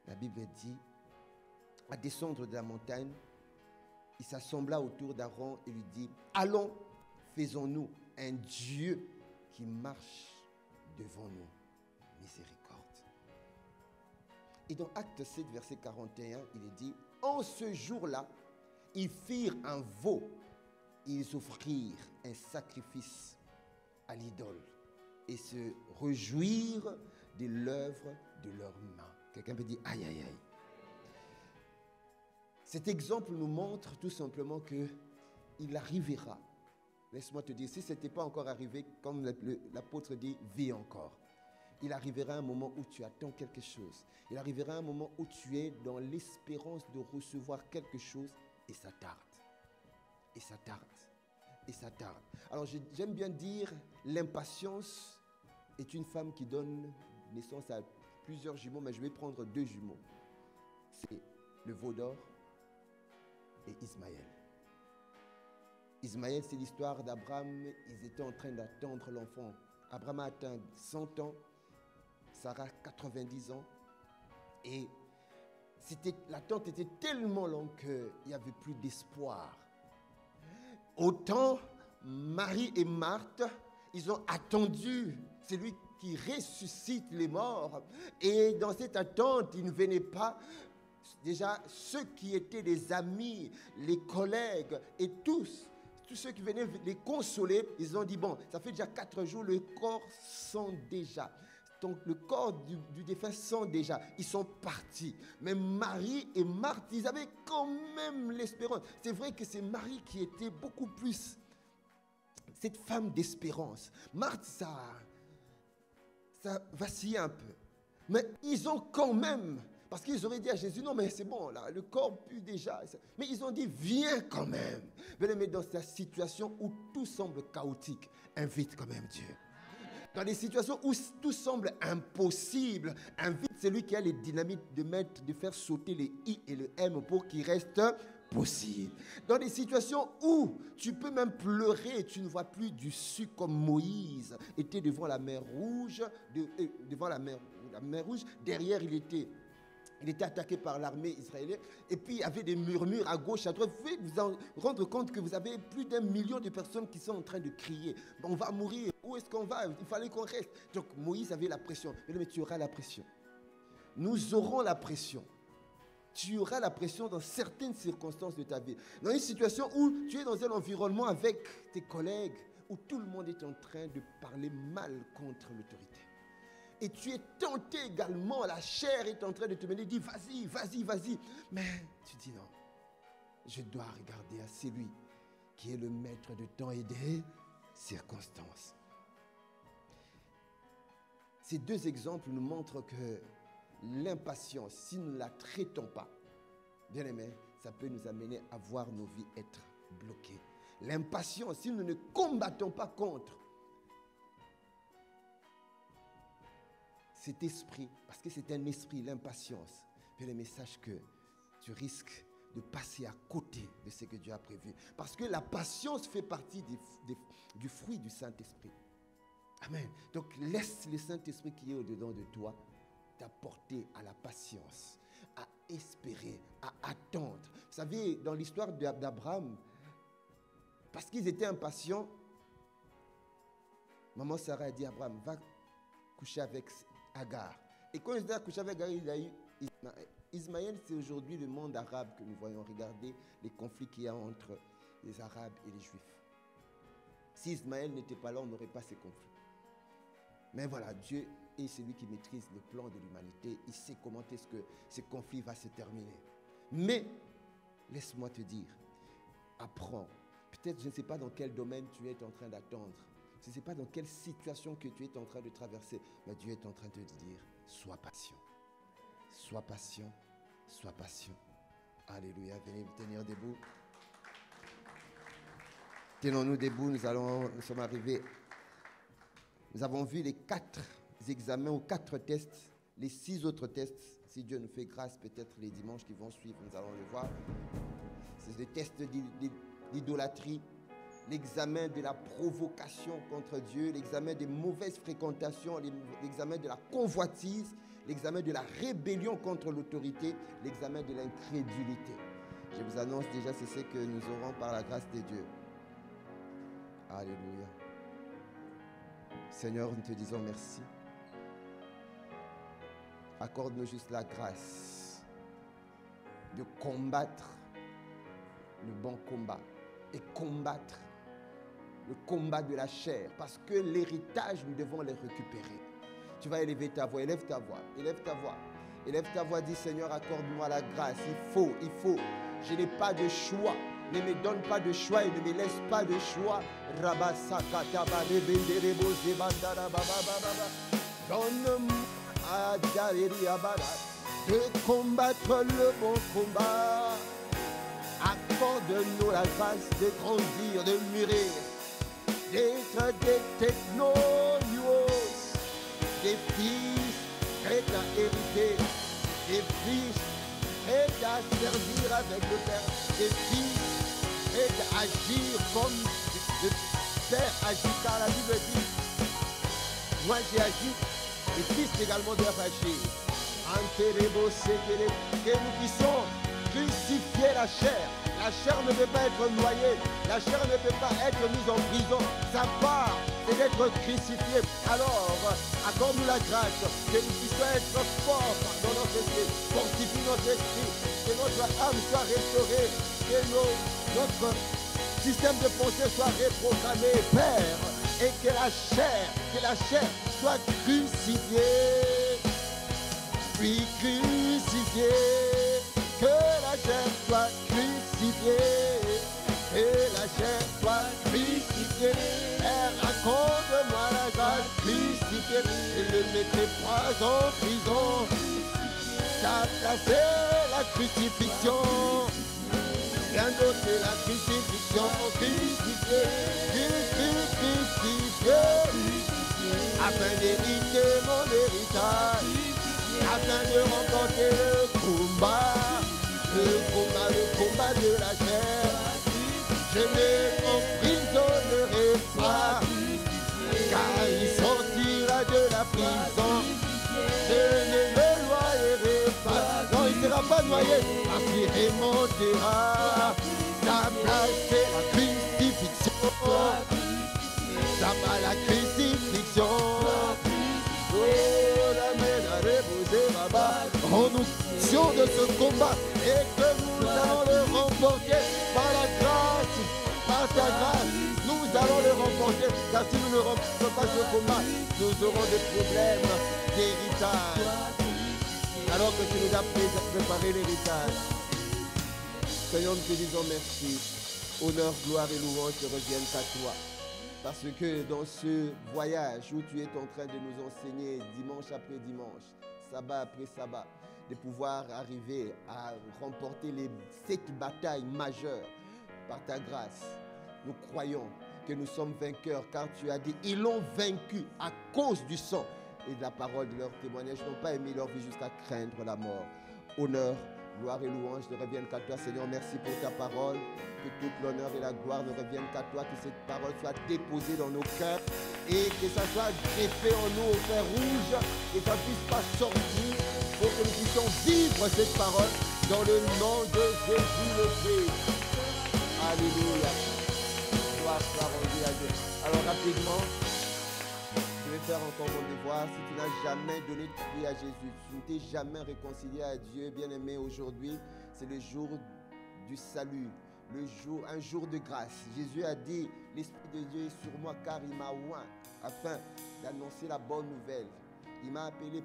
la Bible dit, à descendre de la montagne, il s'assembla autour d'Aaron et lui dit, allons, faisons-nous un Dieu qui marche devant nous. Miséricorde. Et dans Acte 7, verset 41, il est dit, en ce jour-là, ils firent un veau, ils offrirent un sacrifice à l'idole et se réjouirent de l'œuvre de leurs mains. Quelqu'un peut dire, aïe, aïe, aïe. Cet exemple nous montre tout simplement qu'il arrivera. Laisse-moi te dire, si ce n'était pas encore arrivé, comme l'apôtre dit, vis encore. Il arrivera un moment où tu attends quelque chose. Il arrivera un moment où tu es dans l'espérance de recevoir quelque chose et ça tarde. Et ça tarde. Et ça tarde. Alors j'aime bien dire, l'impatience est une femme qui donne naissance à plusieurs jumeaux, mais je vais prendre 2 jumeaux. C'est le veau d'or et Ismaël. Ismaël, c'est l'histoire d'Abraham. Ils étaient en train d'attendre l'enfant. Abraham a atteint 100 ans, Sarah 90 ans. Et l'attente était tellement longue qu'il n'y avait plus d'espoir. Autant Marie et Marthe, ils ont attendu. C'est lui qui ressuscite les morts. Et dans cette attente, il ne venait pas. Déjà, ceux qui étaient les amis, les collègues et tous ceux qui venaient les consoler, ils ont dit, bon, ça fait déjà 4 jours, le corps sent déjà. Donc le corps du défunt sent déjà. Ils sont partis. Mais Marie et Marthe, ils avaient quand même l'espérance. C'est vrai que c'est Marie qui était beaucoup plus cette femme d'espérance. Marthe, ça vacillait un peu. Mais ils ont quand même, parce qu'ils auraient dit à Jésus, non mais c'est bon, là, le corps pue déjà. Mais ils ont dit, viens quand même. Mais dans cette situation où tout semble chaotique, invite quand même Dieu. Dans des situations où tout semble impossible, invite celui qui a les dynamites de faire sauter les I et le M pour qu'il reste possible. Dans des situations où tu peux même pleurer et tu ne vois plus d'issue, comme Moïse était devant la mer Rouge, derrière il était attaqué par l'armée israélienne et puis il y avait des murmures à gauche, à droite. Vous pouvez vous en rendre compte que vous avez plus d'1 million de personnes qui sont en train de crier. On va mourir, où est-ce qu'on va? Il fallait qu'on reste. Donc Moïse avait la pression. Mais tu auras la pression. Nous aurons la pression. Tu auras la pression dans certaines circonstances de ta vie. Dans une situation où tu es dans un environnement avec tes collègues, où tout le monde est en train de parler mal contre l'autorité. Et tu es tenté également, la chair est en train de te mener, dis vas-y, vas-y, vas-y. Mais tu dis non, je dois regarder à celui qui est le maître de temps et des circonstances. Ces deux exemples nous montrent que l'impatience, si nous ne la traitons pas, bien aimé, ça peut nous amener à voir nos vies être bloquées. L'impatience, si nous ne combattons pas contre cet esprit, parce que c'est un esprit, l'impatience, bien aimé, sache que tu risques de passer à côté de ce que Dieu a prévu. Parce que la patience fait partie du fruit du Saint-Esprit. Amen. Donc laisse le Saint-Esprit qui est au-dedans de toi t'apporter à la patience, à espérer, à attendre. Vous savez, dans l'histoire d'Abraham, parce qu'ils étaient impatients, maman Sarah a dit à Abraham, va coucher avec Agar. Et quand il était couché avec Agar, il a eu Ismaël. Ismaël, c'est aujourd'hui le monde arabe que nous voyons. Regardez les conflits qu'il y a entre les Arabes et les Juifs. Si Ismaël n'était pas là, on n'aurait pas ces conflits. Mais voilà, Dieu est celui qui maîtrise le plan de l'humanité. Il sait comment est-ce que ce conflit va se terminer. Mais, laisse-moi te dire, apprends. Peut-être, je ne sais pas dans quel domaine tu es en train d'attendre. Je ne sais pas dans quelle situation que tu es en train de traverser. Mais Dieu est en train de te dire, sois patient. Sois patient. Sois patient. Alléluia. Venez vous tenir debout. Tenons-nous debout. Nous sommes arrivés. Nous avons vu les 4 examens ou 4 tests, les 6 autres tests. Si Dieu nous fait grâce, peut-être les dimanches qui vont suivre, nous allons le voir. C'est des tests d'idolâtrie, l'examen de la provocation contre Dieu, l'examen des mauvaises fréquentations, l'examen de la convoitise, l'examen de la rébellion contre l'autorité, l'examen de l'incrédulité. Je vous annonce déjà, c'est ce que nous aurons par la grâce de Dieu. Alléluia. Seigneur, nous te disons merci. Accorde-nous juste la grâce de combattre le bon combat et combattre le combat de la chair, parce que l'héritage, nous devons le récupérer. Tu vas élever ta voix, élève ta voix, élève ta voix. Élève ta voix, dis Seigneur, accorde-moi la grâce. Il faut. Je n'ai pas de choix. Ne me donne pas de choix et ne me laisse pas de choix. Donne-moi de combattre le bon combat. Accorde-nous la grâce de grandir, de mûrir, d'être des technos, des fils prêts à hériter, des fils prêts à servir avec le Père, des fils prêts à agir comme le Père agit, car la Bible dit, moi j'ai agi, les fils également doivent agir. Que nous puissions crucifier la chair. La chair ne peut pas être noyée. La chair ne peut pas être mise en prison. Sa part, c'est d'être crucifié. Alors, accorde-nous la grâce que nous puissions être forts dans notre esprit. Fortifie notre esprit. Que notre âme soit restaurée. Que notre système de pensée soit reprogrammé, Père. Et que la chair soit crucifiée. Puis crucifiée. Que la chair soit crucifiée, que la chair soit crucifiée. Père, raconte-moi la grâce crucifiée. Et ne mettrai pas en prison. T'as placé la crucifixion. Rien d'autre que la crucifixion. Crucifiée, crucifiée, afin d'hériter mon héritage. Afin de remporter le combat de la chair. Je ne m'emprisonnerai pas, car il sortira de la prison. Je ne me noyerai pas. Non, il ne sera pas noyé, parce qu'il remontera. Ta place, c'est la crucifixion. Ça va la crucifixion. Rends-nous conscients de ce combat et que nous allons le remporter par la grâce, par ta grâce. Nous allons le remporter, car si nous ne remportons pas ce combat, nous aurons des problèmes d'héritage. Alors que tu nous as préparé l'héritage. Seigneur, nous te disons merci. Honneur, gloire et louange te reviennent à toi. Parce que dans ce voyage où tu es en train de nous enseigner dimanche après dimanche, sabbat après sabbat, de pouvoir arriver à remporter cette bataille majeure par ta grâce, nous croyons que nous sommes vainqueurs, car tu as dit, ils l'ont vaincu à cause du sang et de la parole de leur témoignage. Ils n'ont pas aimé leur vie jusqu'à craindre la mort. Honneur, gloire et louange ne reviennent qu'à toi, Seigneur. Merci pour ta parole. Que toute l'honneur et la gloire ne reviennent qu'à toi. Que cette parole soit déposée dans nos cœurs et que ça soit greffé en nous au fer rouge. Que ça ne puisse pas sortir pour que nous puissions vivre cette parole dans le nom de Jésus le Christ. Alléluia. Gloire soit rendue à Dieu. Alors rapidement, je vais faire encore mon devoir. Si tu n'as jamais donné ta vie à Jésus, tu ne t'es jamais réconcilié à Dieu, bien-aimé, aujourd'hui, c'est le jour du salut, un jour de grâce. Jésus a dit, l'Esprit de Dieu est sur moi car il m'a oint afin d'annoncer la bonne nouvelle. Il m'a appelé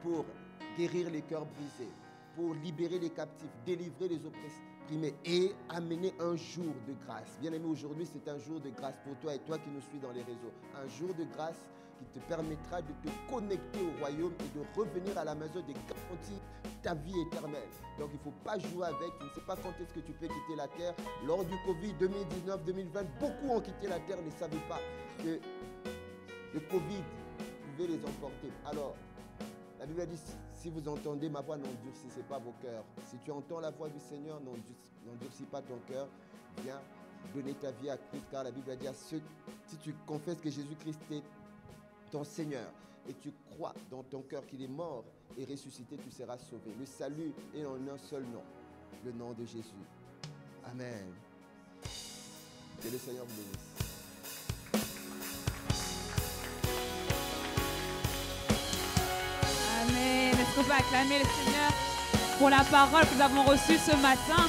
pour guérir les cœurs brisés, pour libérer les captifs, délivrer les opprimés et amener un jour de grâce. Bien-aimé, aujourd'hui, c'est un jour de grâce pour toi et toi qui nous suis dans les réseaux. Un jour de grâce qui te permettra de te connecter au royaume et de revenir à la maison de garantir ta vie éternelle. Donc, il ne faut pas jouer avec. Tu ne sais pas quand est-ce que tu peux quitter la terre. Lors du Covid 2019-2020, beaucoup ont quitté la terre, ne savaient pas que le Covid pouvait les emporter. Alors, la Bible dit, si vous entendez ma voix, n'endurcissez pas vos cœurs. Si tu entends la voix du Seigneur, n'endurcis pas ton cœur. Viens donner ta vie à Christ, car la Bible dit à ceux, si tu confesses que Jésus-Christ est ton Seigneur et tu crois dans ton cœur qu'il est mort et ressuscité, tu seras sauvé. Le salut est en un seul nom, le nom de Jésus. Amen. Que le Seigneur vous bénisse. Amen. Est-ce qu'on peut acclamer le Seigneur pour la parole que nous avons reçue ce matin?